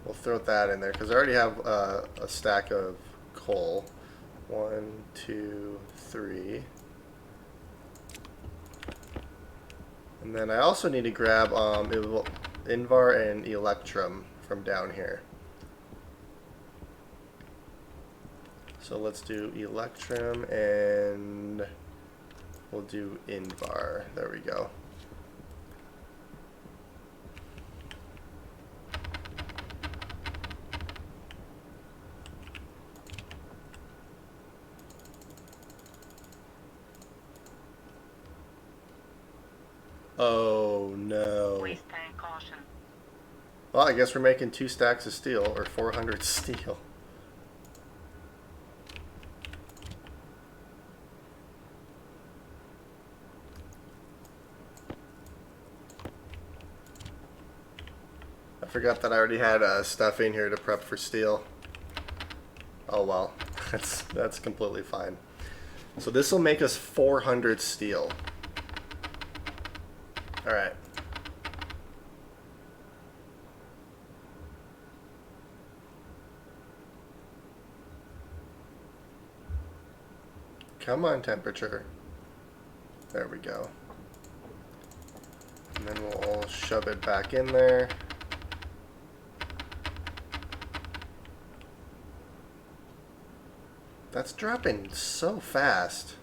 We'll throw that in there, because I already have a stack of coal. 1, 2, 3. And then I also need to grab Invar and Electrum from down here. So let's do Electrum and we'll do Invar. There we go. Oh no. Waste tank caution. Well, I guess we're making 2 stacks of steel, or 400 steel. I forgot that I already had stuff in here to prep for steel. Oh well, that's completely fine. So this will make us 400 steel. Alright. Come on, temperature. There we go. And then we'll shove it back in there. That's dropping so fast.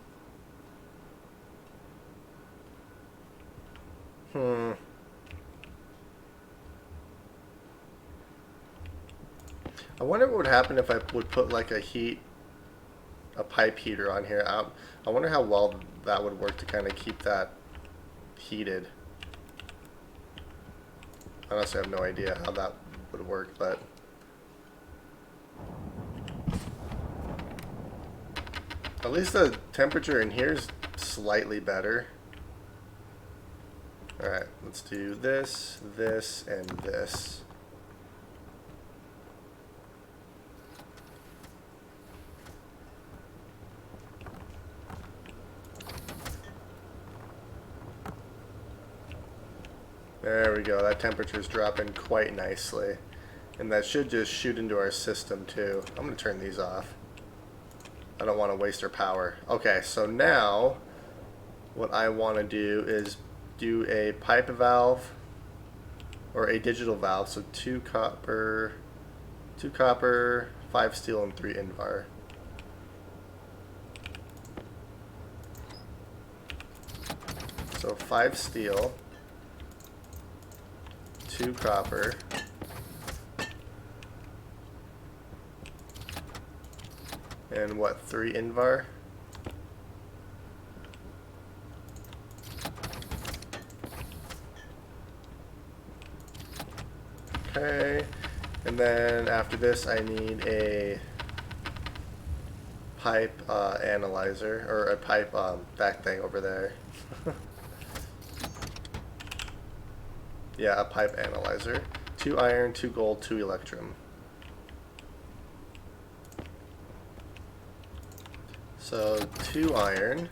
I wonder what would happen if I would put like a pipe heater on here. I wonder how well that would work to kind of keep that heated. Honestly, I have no idea how that would work, but at least the temperature in here is slightly better. Alright, let's do this, this, and this. There we go, that temperature's dropping quite nicely. And that should just shoot into our system too. I'm going to turn these off. I don't want to waste our power. Okay, so now what I want to do is do a pipe valve or a digital valve. So 2 copper, 5 steel, and 3 invar. So 5 steel, 2 copper, and what, 3 invar? Okay, and then after this I need a pipe analyzer, or a pipe that thing over there. Yeah, a pipe analyzer. 2 iron, 2 gold, 2 electrum. So 2 iron,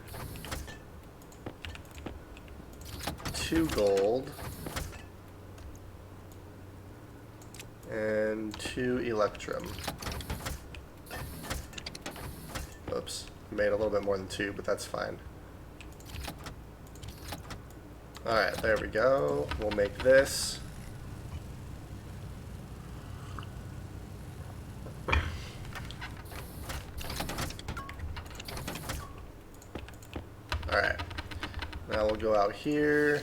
2 gold, and 2 electrum. Oops, made a little bit more than 2, but that's fine. Alright, there we go. We'll make this. Alright, now we'll go out here.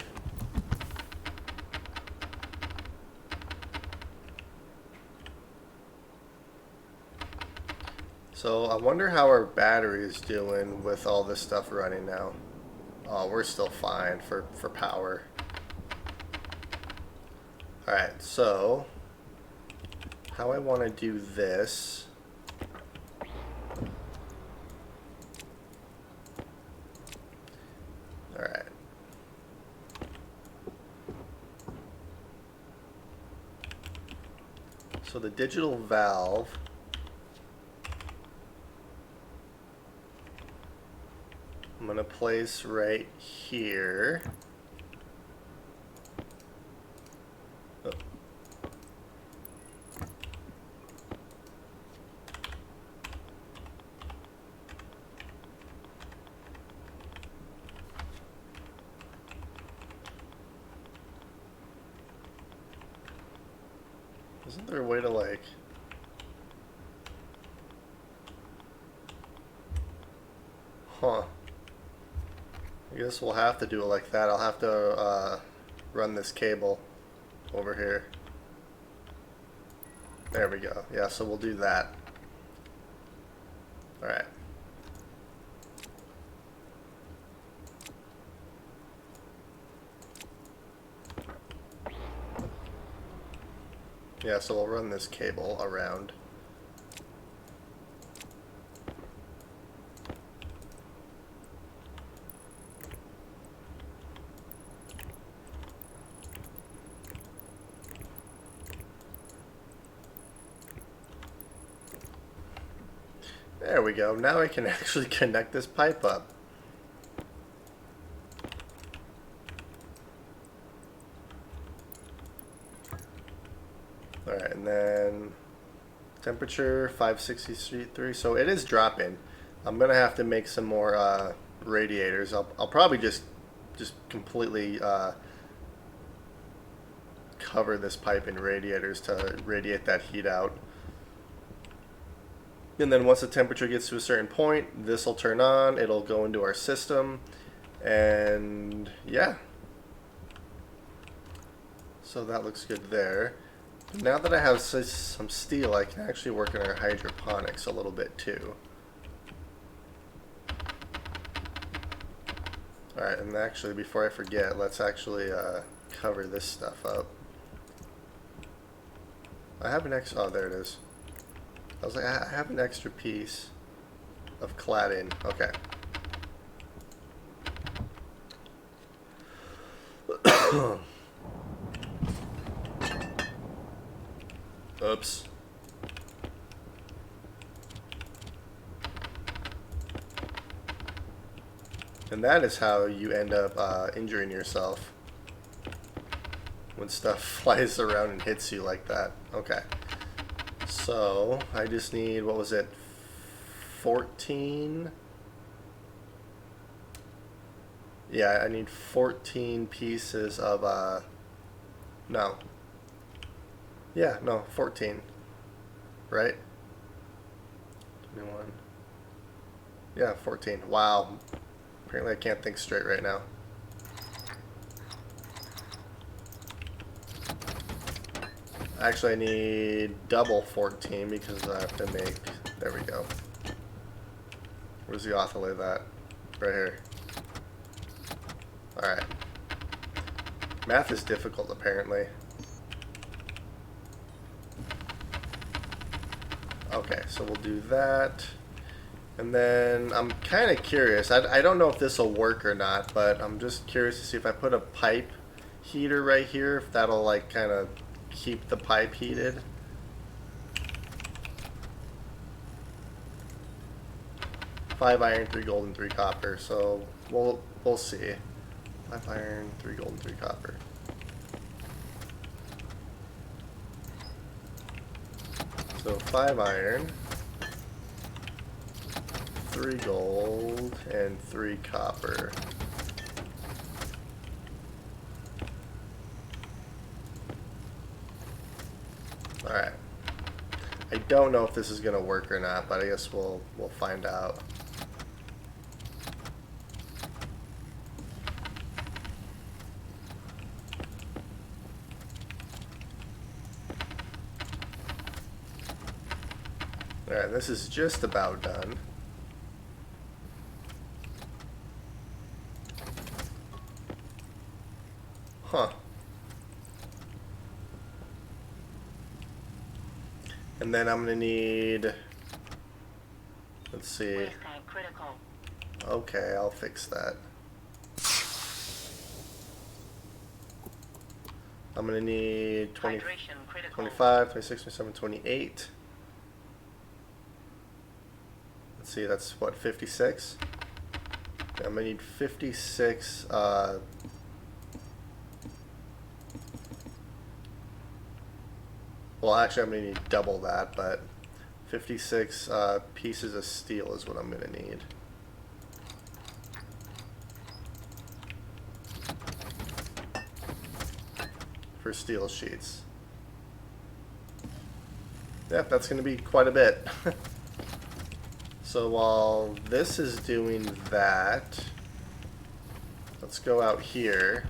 So I wonder how our battery is doing with all this stuff running now. Oh, we're still fine for power. Alright, so how I want to do this. Alright. So the digital valve I'm going to place right here. Oh. Isn't there a way to like... Huh. I guess we'll have to do it like that. I'll have to run this cable over here. There we go. Yeah, so we'll do that. Alright. Yeah, so we'll run this cable around. There we go. Now I can actually connect this pipe up. Alright, and then temperature 563. So it is dropping. I'm gonna have to make some more radiators. I'll probably just completely cover this pipe in radiators to radiate that heat out. And then once the temperature gets to a certain point, this will turn on, it'll go into our system, and yeah. So that looks good there. Now that I have some steel, I can actually work on our hydroponics a little bit too. Alright, and actually before I forget, let's actually cover this stuff up. I have an extra, oh there it is. I was like, I have an extra piece of cladding. Okay. Oops. And that is how you end up injuring yourself. When stuff flies around and hits you like that. Okay. So, I just need, what was it, 14? Yeah, I need 14 pieces of, no. Yeah, no, 14. Right? 21. Yeah, 14. Wow. Apparently I can't think straight right now. Actually, I need double 14 because I have to make... There we go. Where's the author of that? Right here. Alright. Math is difficult, apparently. Okay, so we'll do that. And then I'm kind of curious. I don't know if this will work or not, but I'm just curious to see if I put a pipe heater right here, if that'll like kind of keep the pipe heated. Five iron, 3 gold, and 3 copper. So we'll see. 5 iron, 3 gold, and 3 copper. So 5 iron, 3 gold, and 3 copper. Alright. I don't know if this is going to work or not, but I guess we'll find out. Alright, this is just about done. Huh. And then I'm gonna need, let's see. Waste tank critical. Okay, I'll fix that. I'm gonna need 20, Hydration critical. 25, 26, 27, 28. Let's see, that's what, 56? Okay, I'm gonna need 56, well, actually, I'm going to need double that, but 56 pieces of steel is what I'm going to need. For steel sheets. Yeah, that's going to be quite a bit. So while this is doing that, let's go out here.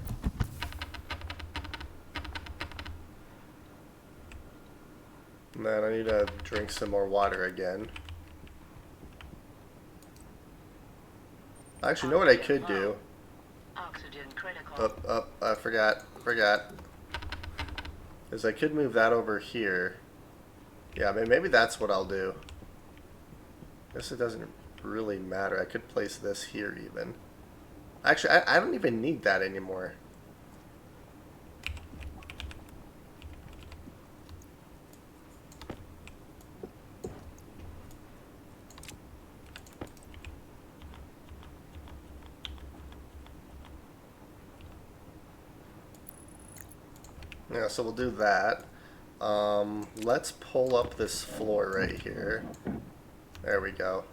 And then I need to drink some more water again. Actually, you know what I could do? Oxygen critical. I forgot. Is I could move that over here. Yeah, maybe that's what I'll do. Guess it doesn't really matter. I could place this here even. Actually, I don't even need that anymore. Yeah, so we'll do that. Let's pull up this floor right here. There we go.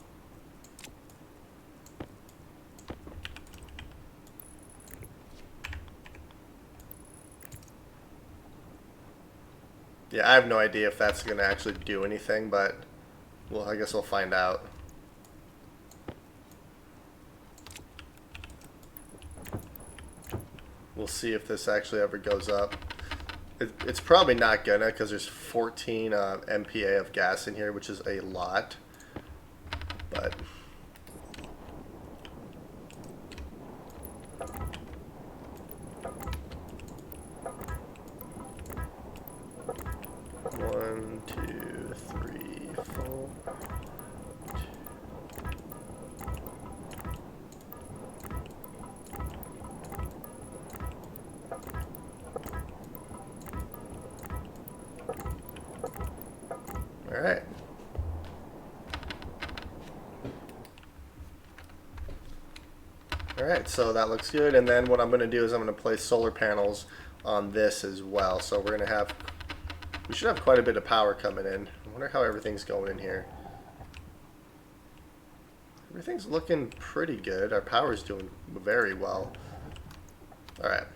Yeah, I have no idea if that's going to actually do anything, but well, I guess we'll find out. We'll see if this actually ever goes up. It's probably not gonna, because there's 14 MPa of gas in here, which is a lot. But one, two, three, four. All right. Alright, so that looks good, and then what I'm going to do is I'm going to place solar panels on this as well. So we're going to have, we should have quite a bit of power coming in. I wonder how everything's going in here. Everything's looking pretty good. Our power's doing very well. Alright.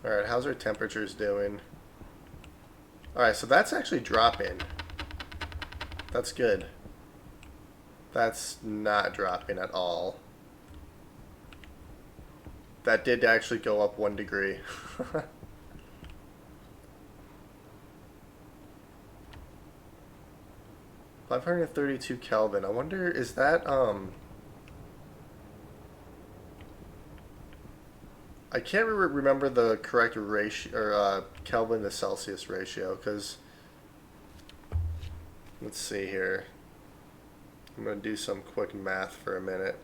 Alright, how's our temperatures doing? Alright, so that's actually dropping. That's good. That's not dropping at all. That did actually go up 1 degree. 532 Kelvin. I wonder, is that, I can't remember the correct ratio, or Kelvin to Celsius ratio, because, let's see here. I'm going to do some quick math for a minute.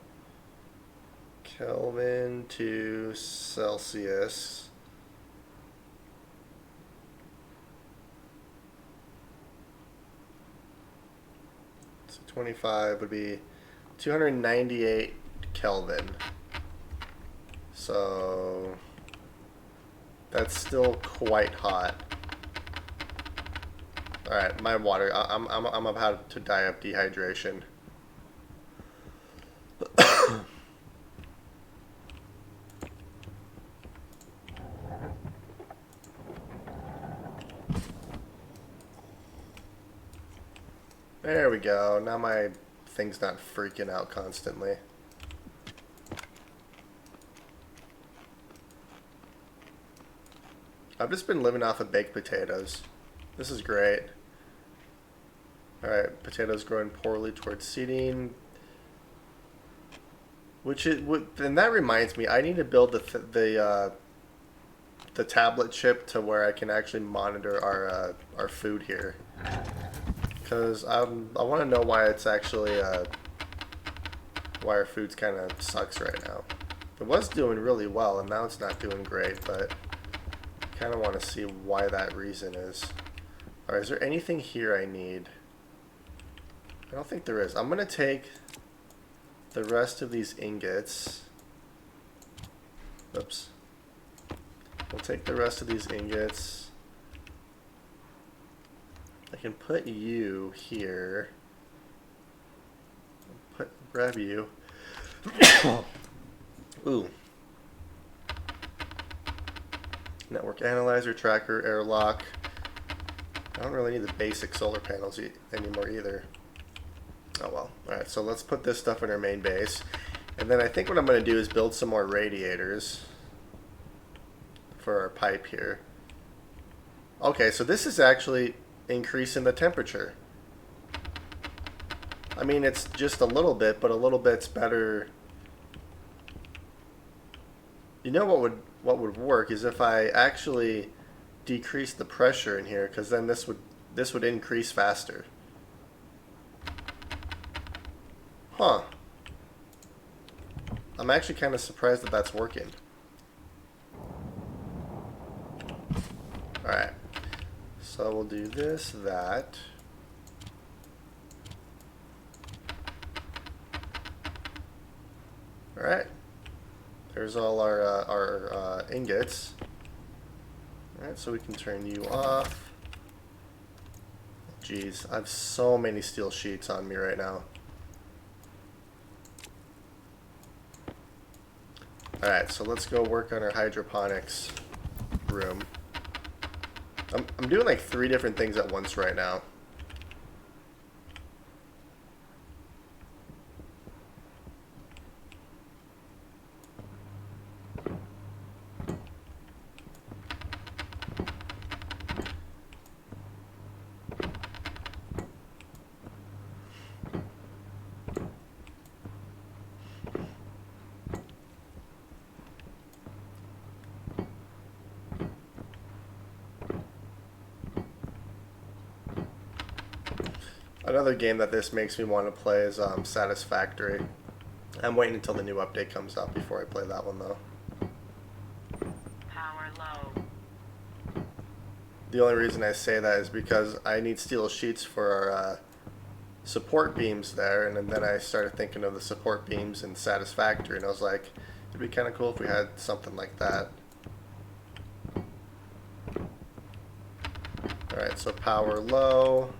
Kelvin to Celsius. So 25 would be 298 Kelvin. So that's still quite hot. All right, my water. I'm about to die of dehydration. There we go. Now my thing's not freaking out constantly. I've just been living off of baked potatoes. This is great. Alright, potatoes growing poorly towards seeding. Which is, and that reminds me, I need to build the tablet chip to where I can actually monitor our food here. Because I want to know why it's actually why our food's kind of sucks right now. It was doing really well, and now it's not doing great, but I kind of want to see why that reason is. Alright, is there anything here I need? I don't think there is. I'm going to take the rest of these ingots. Oops. We'll take the rest of these ingots. I can put you here. Grab you. Ooh. Network analyzer, tracker, airlock. I don't really need the basic solar panels anymore either. Oh well. Alright, so let's put this stuff in our main base. And then I think what I'm going to do is build some more radiators for our pipe here. Okay, so this is actually increasing the temperature. I mean, it's just a little bit, but a little bit's better. You know what would work is if I actually decrease the pressure in here, because then this would increase faster. Huh. I'm actually kind of surprised that that's working. Alright. So we'll do this, that. Alright. There's all our ingots. Alright, so we can turn you off. Jeez, I have so many steel sheets on me right now. Alright, so let's go work on our hydroponics room. I'm doing like 3 different things at once right now. Another game that this makes me want to play is Satisfactory. I'm waiting until the new update comes out before I play that one though. Power low. The only reason I say that is because I need steel sheets for our support beams there, and then I started thinking of the support beams in Satisfactory, and I was like, it'd be kind of cool if we had something like that. Alright, so power low.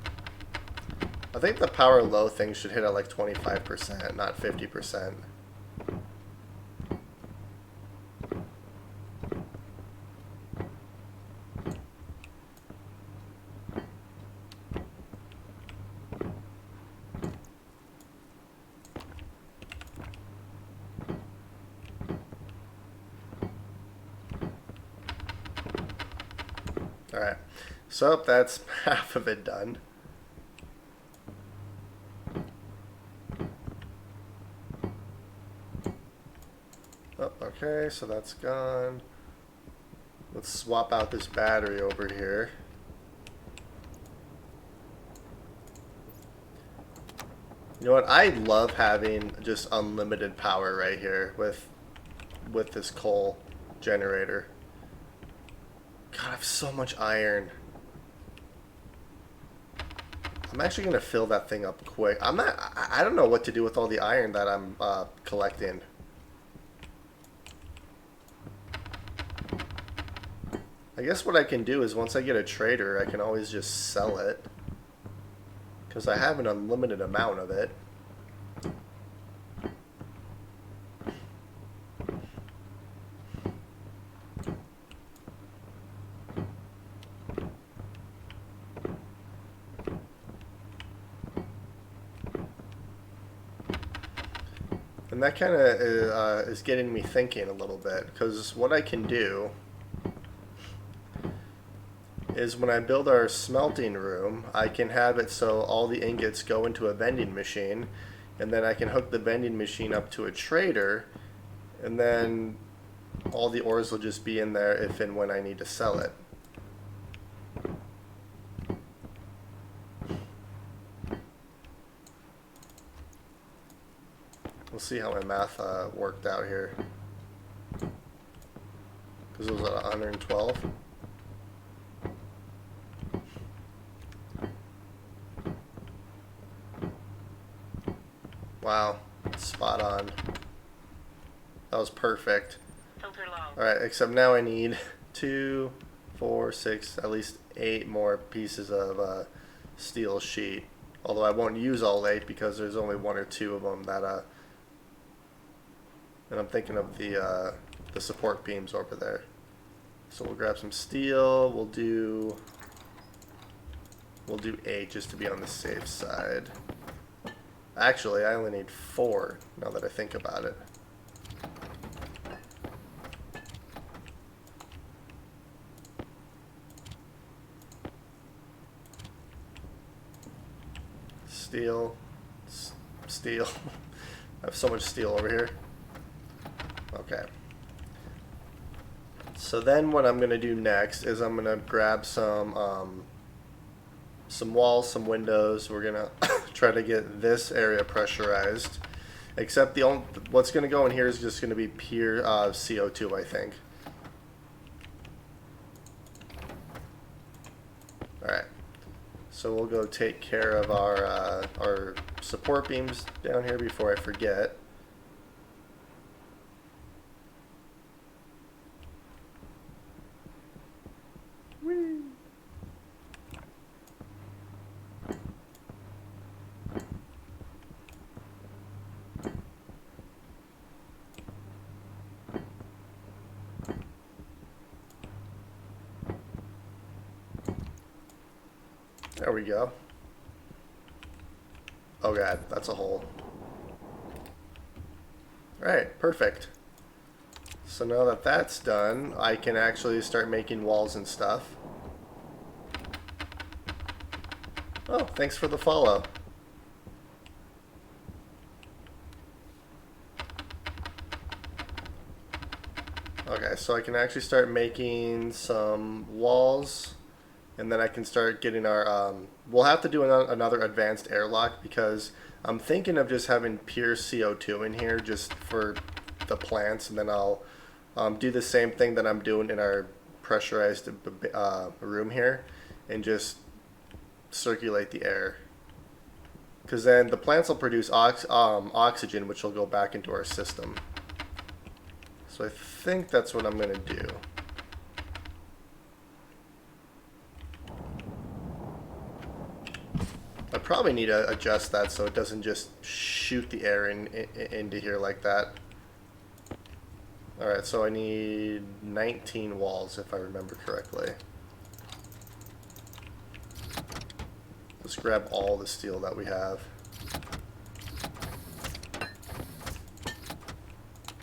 I think the power low thing should hit at like 25%, not 50%. Alright, so that's half of it done. Oh, okay, so that's gone. Let's swap out this battery over here. You know what? I love having just unlimited power right here with this coal generator. God, I have so much iron. I'm actually gonna fill that thing up quick. I don't know what to do with all the iron that I'm collecting. I guess what I can do is once I get a trader, I can always just sell it. Because I have an unlimited amount of it. And that kind of is getting me thinking a little bit. Because what I can do is when I build our smelting room, I can have it so all the ingots go into a vending machine, and then I can hook the vending machine up to a trader, and then all the ores will just be in there if and when I need to sell it. We'll see how my math worked out here. Because it was at 112. Wow, spot on. That was perfect. Filter low. Alright, except now I need 2, 4, 6, at least 8 more pieces of steel sheet. Although I won't use all 8 because there's only 1 or 2 of them that and I'm thinking of the support beams over there. So we'll grab some steel. We'll do 8 just to be on the safe side. Actually, I only need 4 now that I think about it. Steel. Steel. I have so much steel over here. Okay. So then what I'm going to do next is I'm going to grab some walls, some windows. We're going to try to get this area pressurized. Except what's going to go in here is just going to be pure CO2, I think. Alright. So we'll go take care of our support beams down here before I forget. There we go. Oh god, that's a hole. Alright, perfect. So now that that's done, I can actually start making walls and stuff. Oh, thanks for the follow. Okay, so I can actually start making some walls, and then I can start getting our, we'll have to do another advanced airlock because I'm thinking of just having pure CO2 in here just for the plants, and then I'll do the same thing that I'm doing in our pressurized room here and just circulate the air. Because then the plants will produce oxygen, which will go back into our system. So I think that's what I'm going to do. I probably need to adjust that so it doesn't just shoot the air into here like that. Alright, so I need 19 walls if I remember correctly. Let's grab all the steel that we have.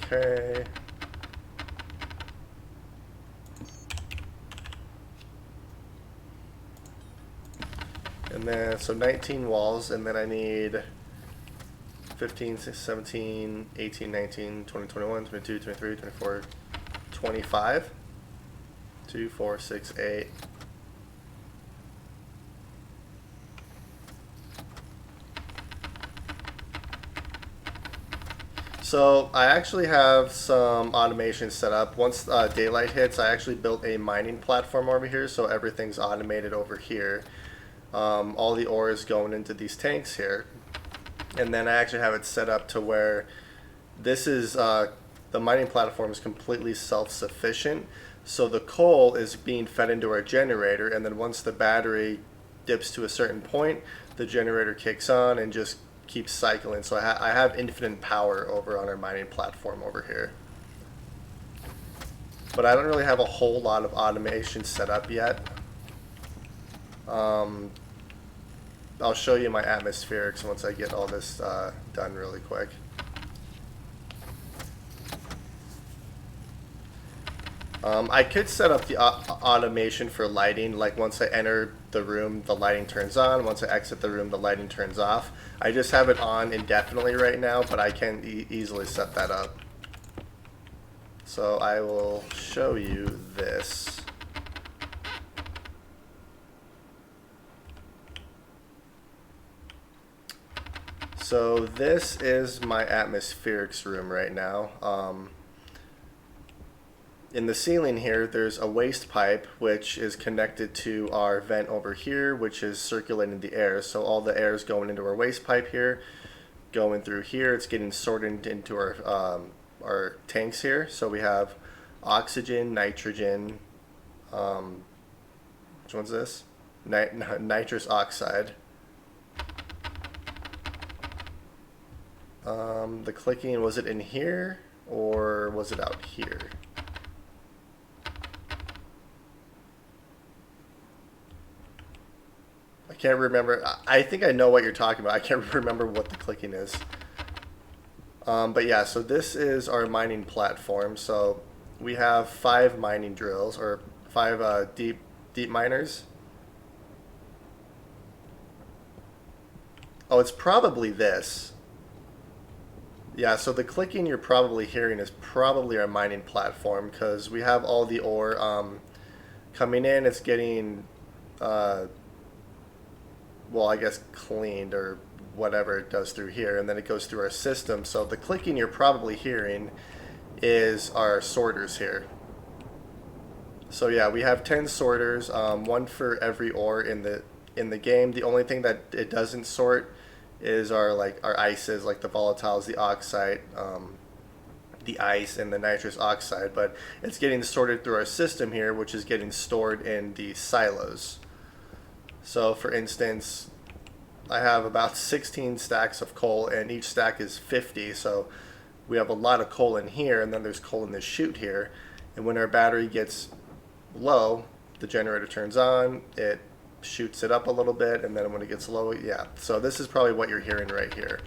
Okay. And then, so 19 walls, and then I need 15, 17, 18, 19, 20, 21, 22, 23, 24, 25. 2, 4, 6, 8. So I actually have some automation set up. Once daylight hits, I actually built a mining platform over here, so everything's automated over here. All the ore is going into these tanks here. And then I actually have it set up to where this is, the mining platform is completely self-sufficient. So the coal is being fed into our generator, and then once the battery dips to a certain point, the generator kicks on and just keeps cycling. So I have infinite power over on our mining platform over here. But I don't really have a whole lot of automation set up yet. I'll show you my atmospherics once I get all this done really quick. I could set up the automation for lighting, like once I enter the room, the lighting turns on. Once I exit the room, the lighting turns off. I just have it on indefinitely right now, but I can easily set that up. So I will show you this. So this is my atmospherics room right now. In the ceiling here, there's a waste pipe which is connected to our vent over here, which is circulating the air. So all the air is going into our waste pipe here, going through here. It's getting sorted into our tanks here. So we have oxygen, nitrogen. Which one's this? Nitrous oxide. The clicking, was it in here or was it out here? I can't remember. I think I know what you're talking about. I can't remember what the clicking is. But yeah, so this is our mining platform. So we have 5 mining drills, or 5 deep miners. Oh, it's probably this. Yeah, so the clicking you're probably hearing is probably our mining platform, because we have all the ore coming in. It's getting, well, I guess cleaned or whatever it does through here, and then it goes through our system. So the clicking you're probably hearing is our sorters here. So yeah, we have 10 sorters, 1 for every ore in the game. The only thing that it doesn't sort is our ices, like the volatiles, the oxide, the ice, and the nitrous oxide. But it's getting sorted through our system here, which is getting stored in the silos. So for instance, I have about 16 stacks of coal, and each stack is 50. So we have a lot of coal in here, and then there's coal in this chute here. And when our battery gets low, the generator turns on, it shoots it up a little bit, and then when it gets low, yeah. So this is probably what you're hearing right here.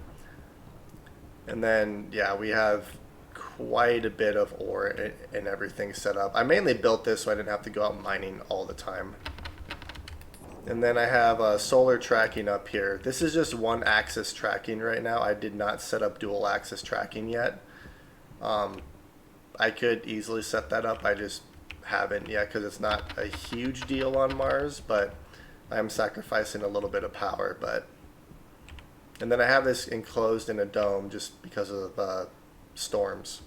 And then, yeah, we have quite a bit of ore and everything set up. I mainly built this so I didn't have to go out mining all the time. And then I have solar tracking up here. This is just one axis tracking right now. I did not set up dual axis tracking yet. I could easily set that up. I just haven't yet because it's not a huge deal on Mars, but I'm sacrificing a little bit of power. And then I have this enclosed in a dome just because of storms.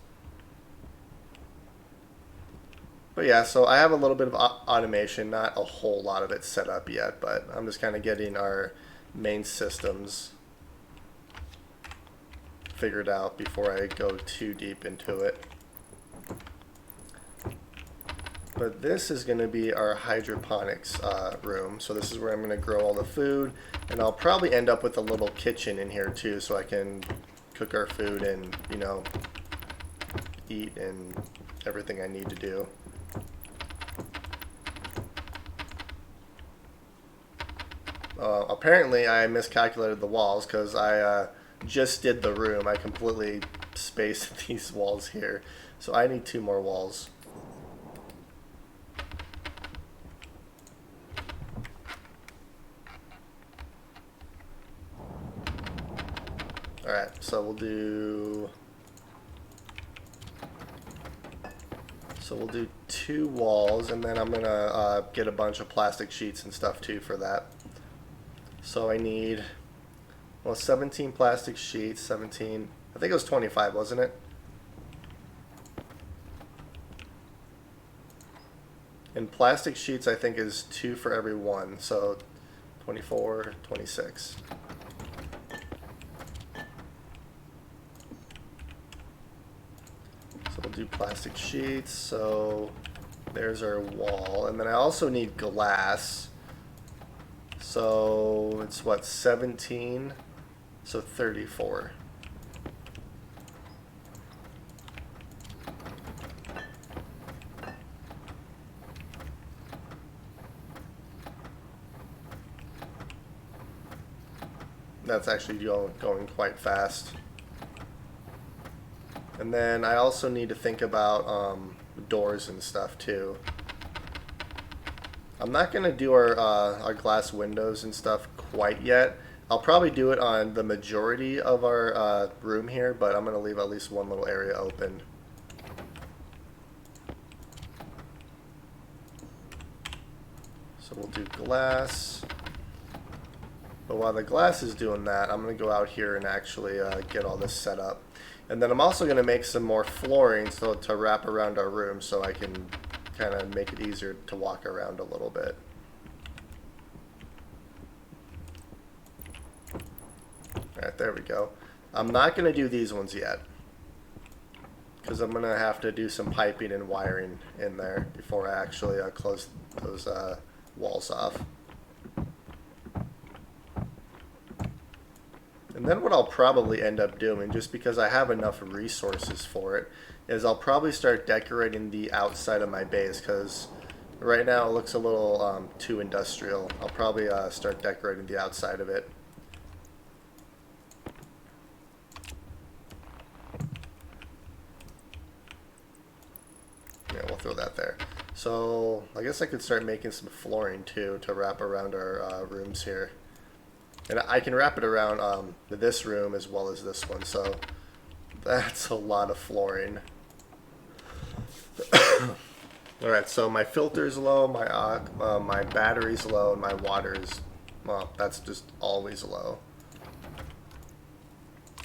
But yeah, so I have a little bit of automation, not a whole lot of it set up yet, but I'm just kind of getting our main systems figured out before I go too deep into it. But this is going to be our hydroponics room. So this is where I'm going to grow all the food, and I'll probably end up with a little kitchen in here too, so I can cook our food and, you know, eat and everything I need to do. Apparently I miscalculated the walls because I just did the room. I completely spaced these walls here. So I need 2 more walls. Alright, so we'll do 2 walls, and then I'm gonna get a bunch of plastic sheets and stuff too for that. So I need, well, 17 plastic sheets, 17, I think it was 25, wasn't it? And plastic sheets I think is 2 for every 1, so 24, 26. So we'll do plastic sheets, so there's our wall, and then I also need glass. So it's what, 17? So 34. That's actually going quite fast. And then I also need to think about doors and stuff too. I'm not going to do our glass windows and stuff quite yet. I'll probably do it on the majority of our room here, but I'm going to leave at least one little area open. So we'll do glass. But while the glass is doing that, I'm going to go out here and actually get all this set up. And then I'm also going to make some more flooring to wrap around our room so I can kind of make it easier to walk around a little bit. Alright, there we go. I'm not going to do these ones yet, because I'm going to have to do some piping and wiring in there before I actually close those walls off. And then what I'll probably end up doing, just because I have enough resources for it, is I'll probably start decorating the outside of my base, because right now it looks a little too industrial. I'll probably start decorating the outside of it. Yeah, we'll throw that there. So I guess I could start making some flooring too to wrap around our rooms here. And I can wrap it around this room as well as this one, so that's a lot of flooring. Alright, so my filter's low, my battery's low, and my water's, well, that's just always low.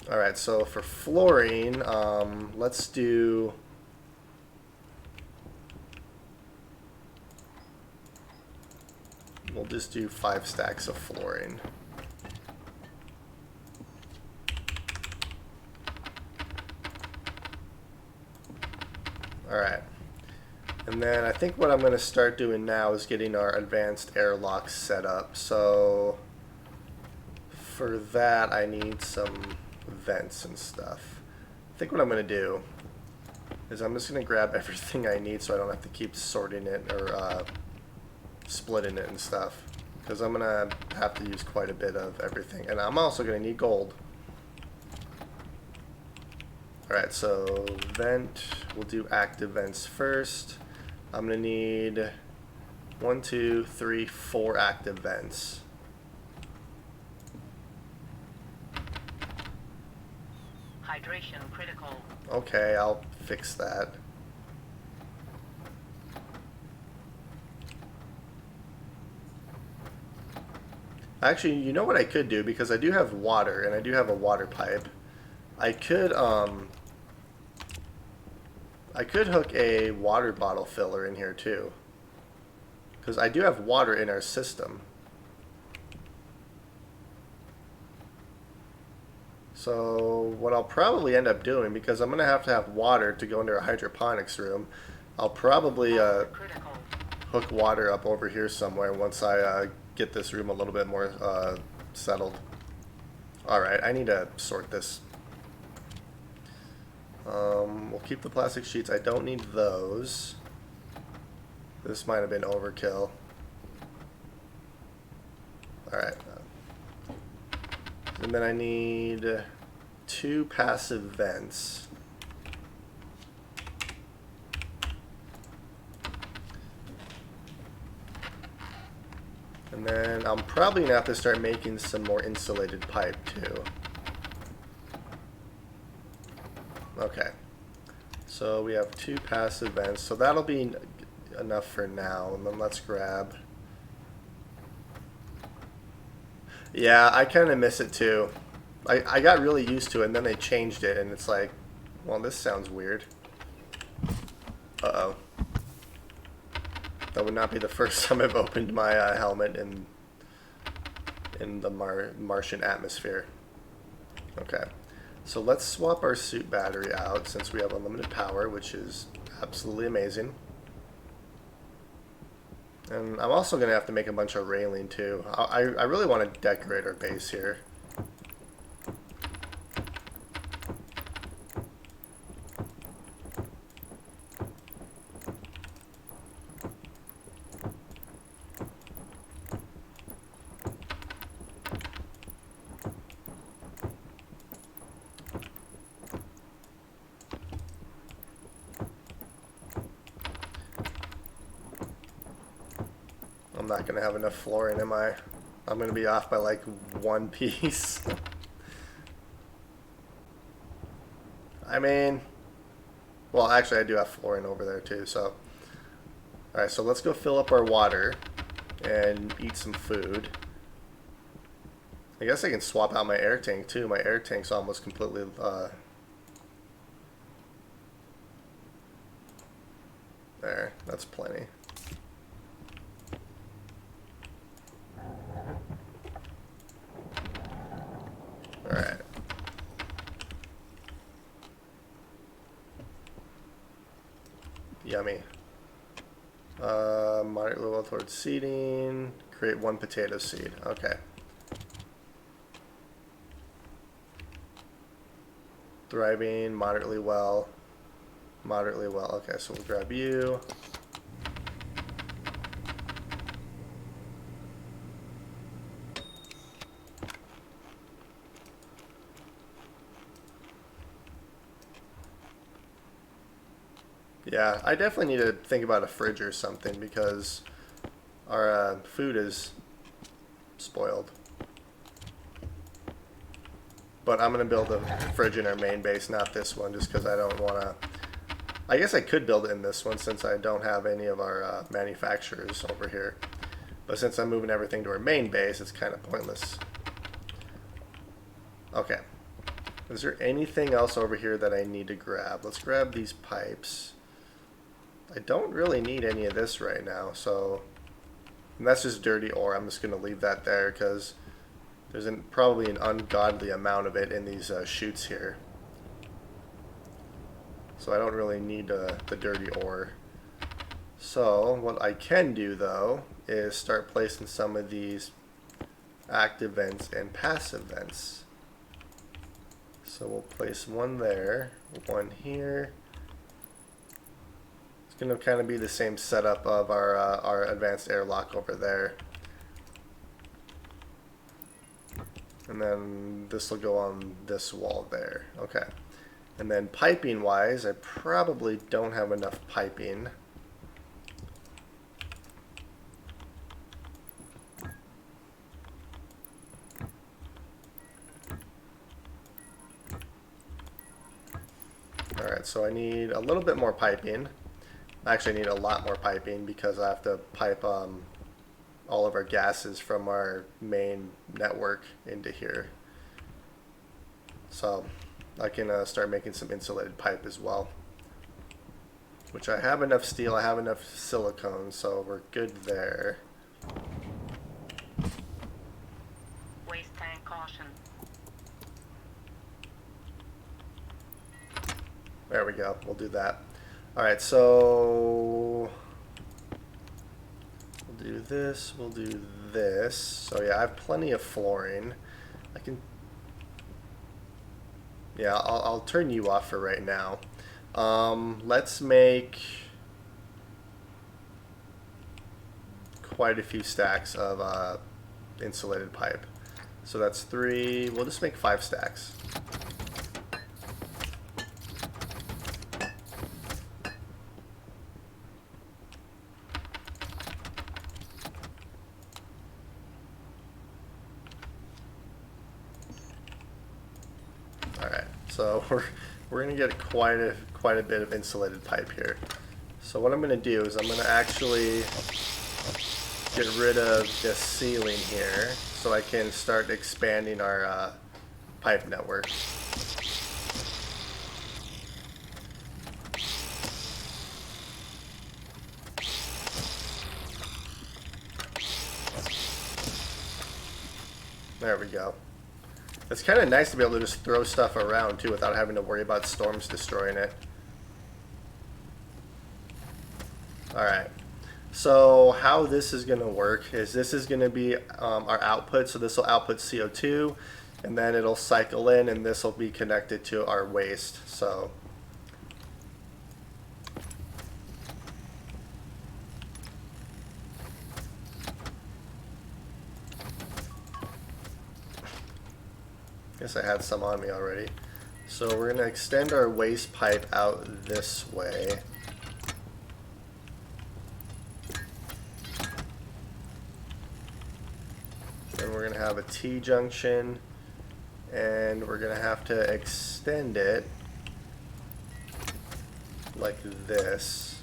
Alright, so for flooring, let's do... We'll just do 5 stacks of flooring. Alright, and then I think what I'm going to start doing now is getting our advanced airlocks set up. So for that I need some vents and stuff. I think what I'm going to do is I'm just going to grab everything I need so I don't have to keep sorting it or splitting it and stuff. because I'm gonna have to use quite a bit of everything, and I'm also gonna need gold. Alright, so vent, we'll do active vents first. I'm gonna need 1, 2, 3, 4 active vents. Hydration critical. Okay, I'll fix that. Actually, you know what I could do, because I do have water and I do have a water pipe. I could hook a water bottle filler in here too, because I do have water in our system. So what I'll probably end up doing, because I'm gonna have to have water to go into our hydroponics room, I'll probably Critical. hook water up over here somewhere once I get this room a little bit more settled. Alright, I need to sort this. We'll keep the plastic sheets. I don't need those. This might have been overkill. Alright. And then I need 2 passive vents. And then I'm probably going to have to start making some more insulated pipe too. Okay. So we have 2 passive vents. So that'll be enough for now. And then let's grab... Yeah, I kind of miss it too. I got really used to it, and then they changed it, and it's like, well, this sounds weird. Uh-oh. That would not be the first time I've opened my helmet in the Martian atmosphere. Okay. So let's swap our suit battery out, since we have unlimited power, which is absolutely amazing. And I'm also going to have to make a bunch of railing too. I really want to decorate our base here. I'm not going to have enough flooring, am I? I'm going to be off by like 1 piece. I mean, well, actually I do have flooring over there too, so. Alright, so let's go fill up our water and eat some food. I guess I can swap out my air tank too. My air tank's almost completely there, that's plenty. Alright. Yummy. Moderate level towards seeding. Create 1 potato seed. Okay. Thriving, moderately well. Moderately well. Okay, so we'll grab you. Yeah, I definitely need to think about a fridge or something, because our food is spoiled. But I'm going to build a fridge in our main base, not this one, just because I don't want to... I guess I could build it in this one since I don't have any of our manufacturers over here. But since I'm moving everything to our main base, it's kind of pointless. Okay. Is there anything else over here that I need to grab? Let's grab these pipes. I don't really need any of this right now, so... And that's just dirty ore. I'm just going to leave that there because there's probably an ungodly amount of it in these chutes here. So I don't really need the dirty ore. So what I can do though is start placing some of these active vents and passive vents. So we'll place 1 there, 1 here. It's going to kind of be the same setup of our advanced airlock over there. And then this will go on this wall there. Okay. And then piping wise, I probably don't have enough piping. Alright, so I need a little bit more piping. Actually, I need a lot more piping because I have to pipe all of our gases from our main network into here. So I can start making some insulated pipe as well. Which I have enough steel, I have enough silicone, so we're good there. Waste tank caution. There we go, we'll do that. Alright, so we'll do this, we'll do this. So yeah, I have plenty of flooring. I can, yeah, I'll turn you off for right now. Let's make quite a few stacks of insulated pipe. So that's 3, we'll just make 5 stacks. Alright, so we're gonna get quite a bit of insulated pipe here. So what I'm gonna do is I'm gonna actually get rid of this ceiling here so I can start expanding our pipe network. There we go. It's kind of nice to be able to just throw stuff around too without having to worry about storms destroying it. Alright, so how this is going to work is this is going to be our output, so this will output CO2 and then it'll cycle in and this will be connected to our waste. So guess I had some on me already. So we're going to extend our waste pipe out this way. Then we're going to have a T-junction and we're going to have to extend it like this.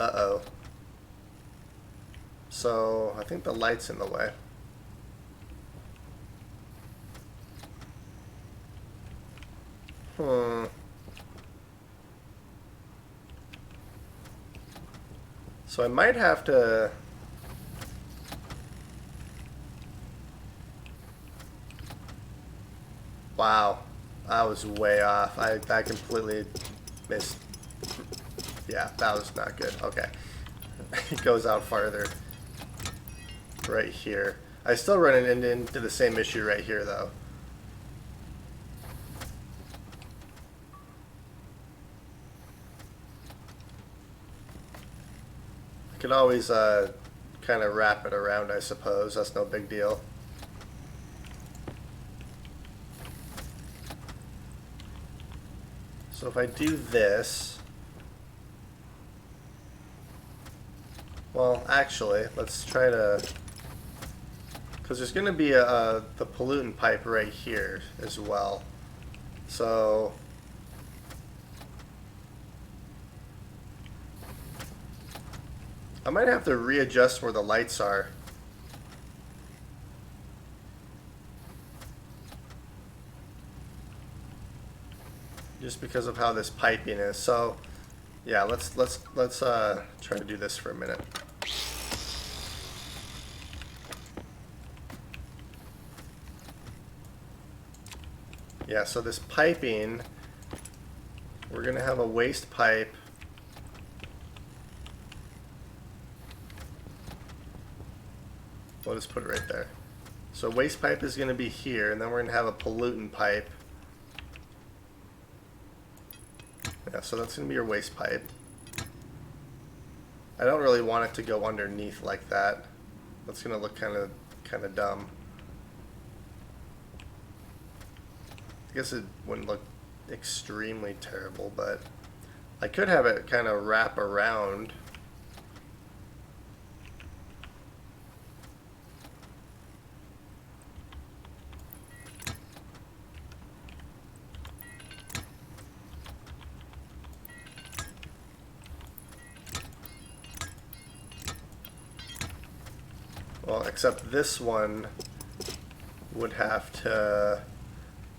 Uh-oh. So I think the light's in the way. So I might have to... Wow, I was way off. I completely missed. Yeah, that was not good. Okay. It goes out farther. Right here. I still run into the same issue right here though. I could always kind of wrap it around, I suppose. That's no big deal. So if I do this, well, actually, let's try to, because there's going to be the pollutant pipe right here as well. So I might have to readjust where the lights are. Just because of how this piping is. So yeah, let's try to do this for a minute. Yeah, so this piping, we're gonna have a waste pipe. We'll just put it right there. So waste pipe is gonna be here, and then we're gonna have a pollutant pipe. Yeah, so that's going to be your waste pipe. I don't really want it to go underneath like that. That's gonna look kind of dumb. I guess it wouldn't look extremely terrible, but I could have it kind of wrap around. Well, except this one would have to...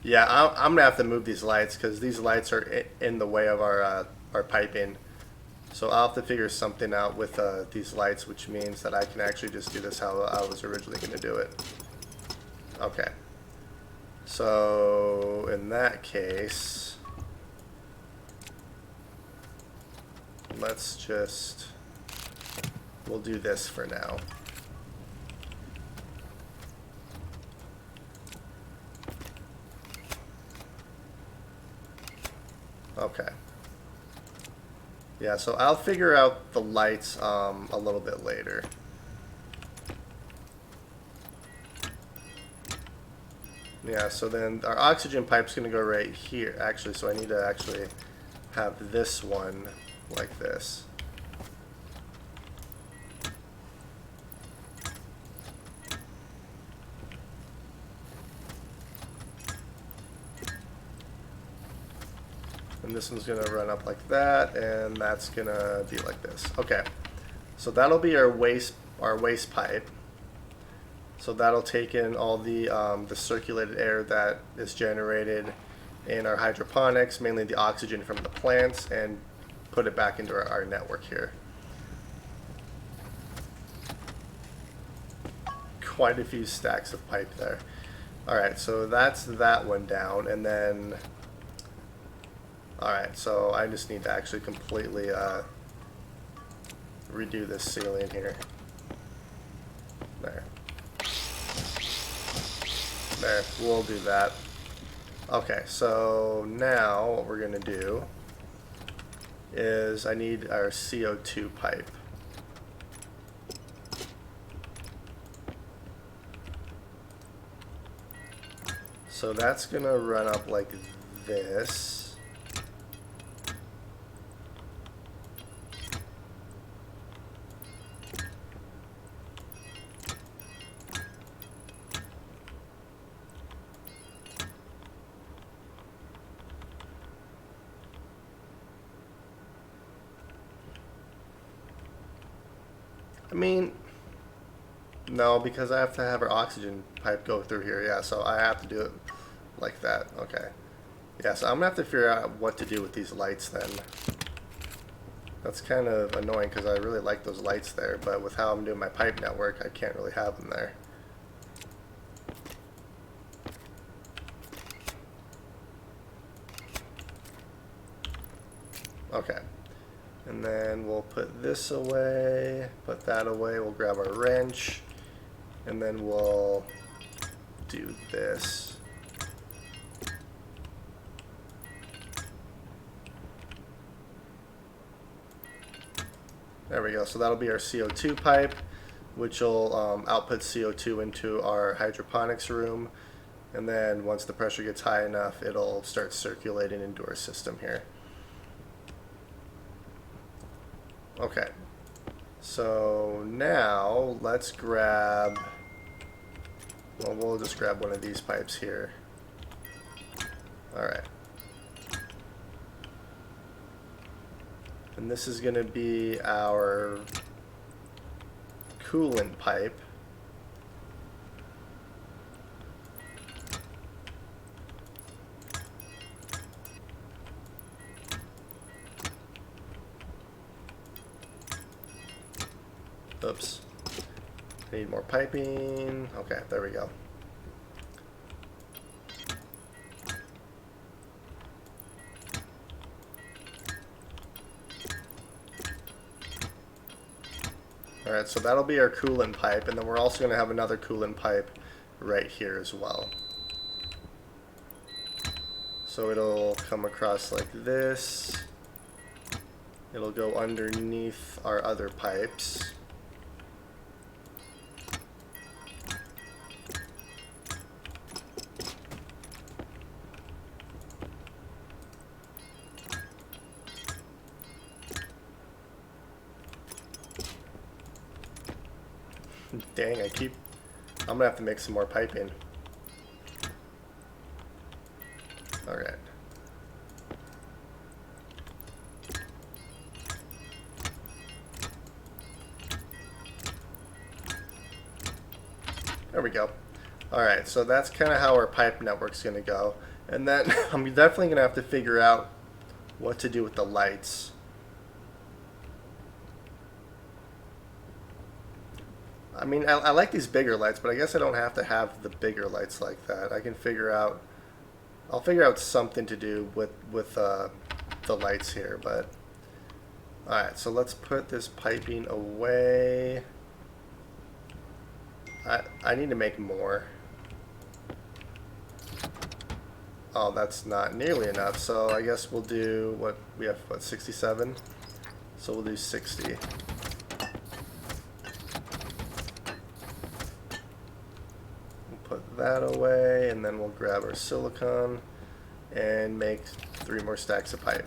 Yeah, I'm gonna have to move these lights because these lights are in the way of our piping. So I'll have to figure something out with these lights, which means that I can actually just do this how I was originally going to do it. Okay. So in that case, we'll do this for now. Okay. Yeah, so I'll figure out the lights a little bit later. Yeah, so then our oxygen pipe's going to go right here, actually, so I need to actually have this one like this. And this one's going to run up like that, and that's going to be like this. Okay, so that'll be our waste pipe. So that'll take in all the circulated air that is generated in our hydroponics, mainly the oxygen from the plants, and put it back into our network here. Quite a few stacks of pipe there. Alright, so that's that one down, and then... Alright, so I just need to actually completely redo this ceiling here. There. There, we'll do that. Okay, so now what we're going to do is I need our CO2 pipe. So that's going to run up like this. I mean, no, because I have to have our oxygen pipe go through here. Yeah, so I have to do it like that. Okay. Yeah, so I'm going to have to figure out what to do with these lights then. That's kind of annoying because I really like those lights there, but with how I'm doing my pipe network, I can't really have them there. Okay. And then we'll put this away, put that away, we'll grab our wrench, and then we'll do this. There we go, so that'll be our CO2 pipe, which will output CO2 into our hydroponics room, and then once the pressure gets high enough, it'll start circulating into our system here. Okay, so now let's grab, well, we'll just grab one of these pipes here. Alright. And this is going to be our coolant pipe. Oops. Need more piping. Okay, there we go. Alright, so that'll be our coolant pipe, and then we're also going to have another coolant pipe right here as well. So it'll come across like this. It'll go underneath our other pipes. Dang, I'm gonna have to make some more piping. Alright. There we go. Alright, so that's kind of how our pipe network's gonna go. And then I'm definitely gonna have to figure out what to do with the lights. I mean, I like these bigger lights, but I guess I don't have to have the bigger lights like that. I can figure out, I'll figure out something to do with the lights here, but alright, so let's put this piping away. I need to make more. Oh, that's not nearly enough, so I guess we'll do, what, we have, what, 67? So we'll do 60. Put that away, and then we'll grab our silicone and make 3 more stacks of pipe.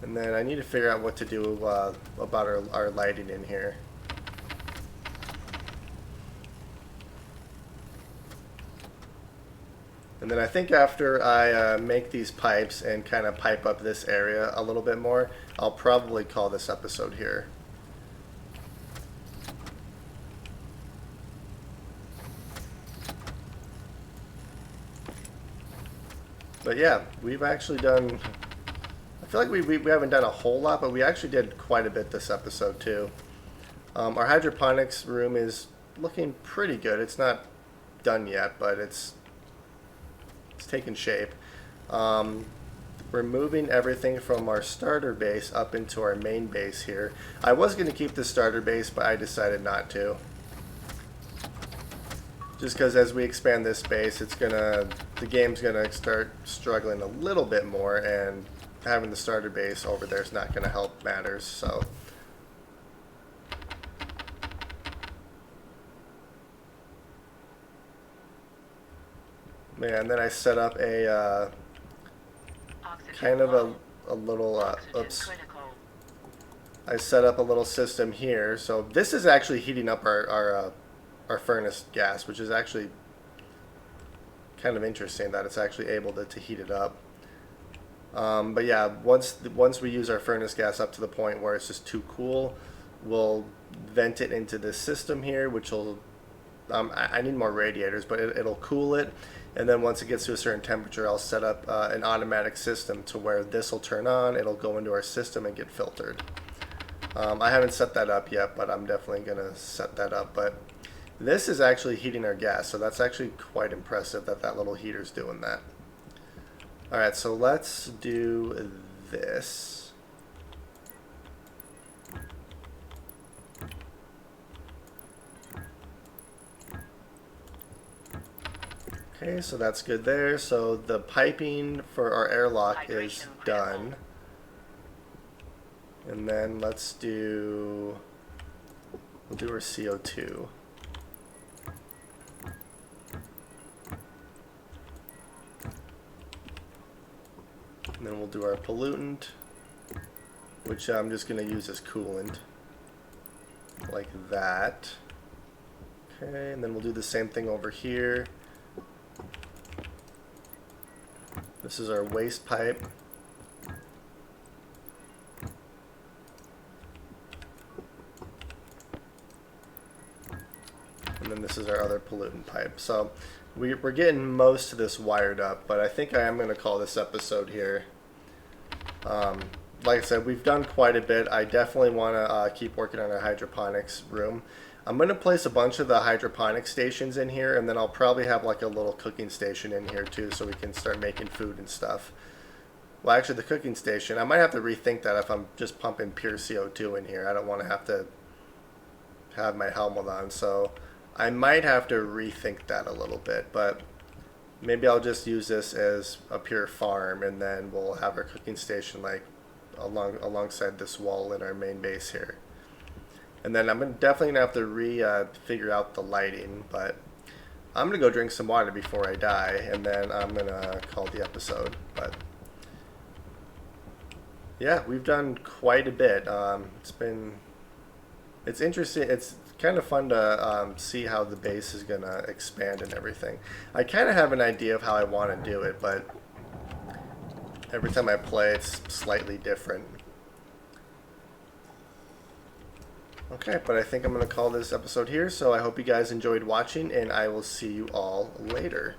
And then I need to figure out what to do about our lighting in here. And then I think after I make these pipes and kind of pipe up this area a little bit more, I'll probably call this episode here. But yeah, we've actually done, I feel like we haven't done a whole lot, but we actually did quite a bit this episode too. Our hydroponics room is looking pretty good. It's not done yet, but it's taking shape. We're moving everything from our starter base up into our main base here. I was going to keep the starter base, but I decided not to. Just because as we expand this base, the game's gonna start struggling a little bit more, and having the starter base over there is not gonna help matters. So, yeah, and then I set up a kind of a little oops. I set up a little system here. So this is actually heating up our furnace gas, which is actually kind of interesting that it's actually able to heat it up. But yeah, once we use our furnace gas up to the point where it's just too cool, we'll vent it into this system here, which will, I need more radiators, but it'll cool it. And then once it gets to a certain temperature, I'll set up an automatic system to where this will turn on, it'll go into our system and get filtered. I haven't set that up yet, but I'm definitely going to set that up. But this is actually heating our gas, so that's actually quite impressive that that little heater's doing that. Alright, so let's do this. Okay, so that's good there. So the piping for our airlock is done. And then we'll do our CO2. And then we'll do our pollutant, which I'm just going to use as coolant, like that. Okay, and then we'll do the same thing over here. This is our waste pipe. And then this is our other pollutant pipe. So we're getting most of this wired up, but I think I am going to call this episode here. Like I said, we've done quite a bit. I definitely want to keep working on our hydroponics room. I'm going to place a bunch of the hydroponic stations in here, and then I'll probably have like a little cooking station in here too, so we can start making food and stuff. Well, actually, the cooking station, I might have to rethink that if I'm just pumping pure CO2 in here. I don't want to have my helmet on, so I might have to rethink that a little bit. But maybe I'll just use this as a pure farm, and then we'll have our cooking station like alongside this wall in our main base here. And then I'm definitely gonna have to figure out the lighting, but I'm gonna go drink some water before I die, and then I'm gonna call the episode. But yeah, we've done quite a bit. It's interesting. It's kind of fun to see how the base is gonna expand and everything. I kind of have an idea of how I want to do it, but every time I play, it's slightly different. Okay, but I think I'm going to call this episode here, so I hope you guys enjoyed watching, and I will see you all later.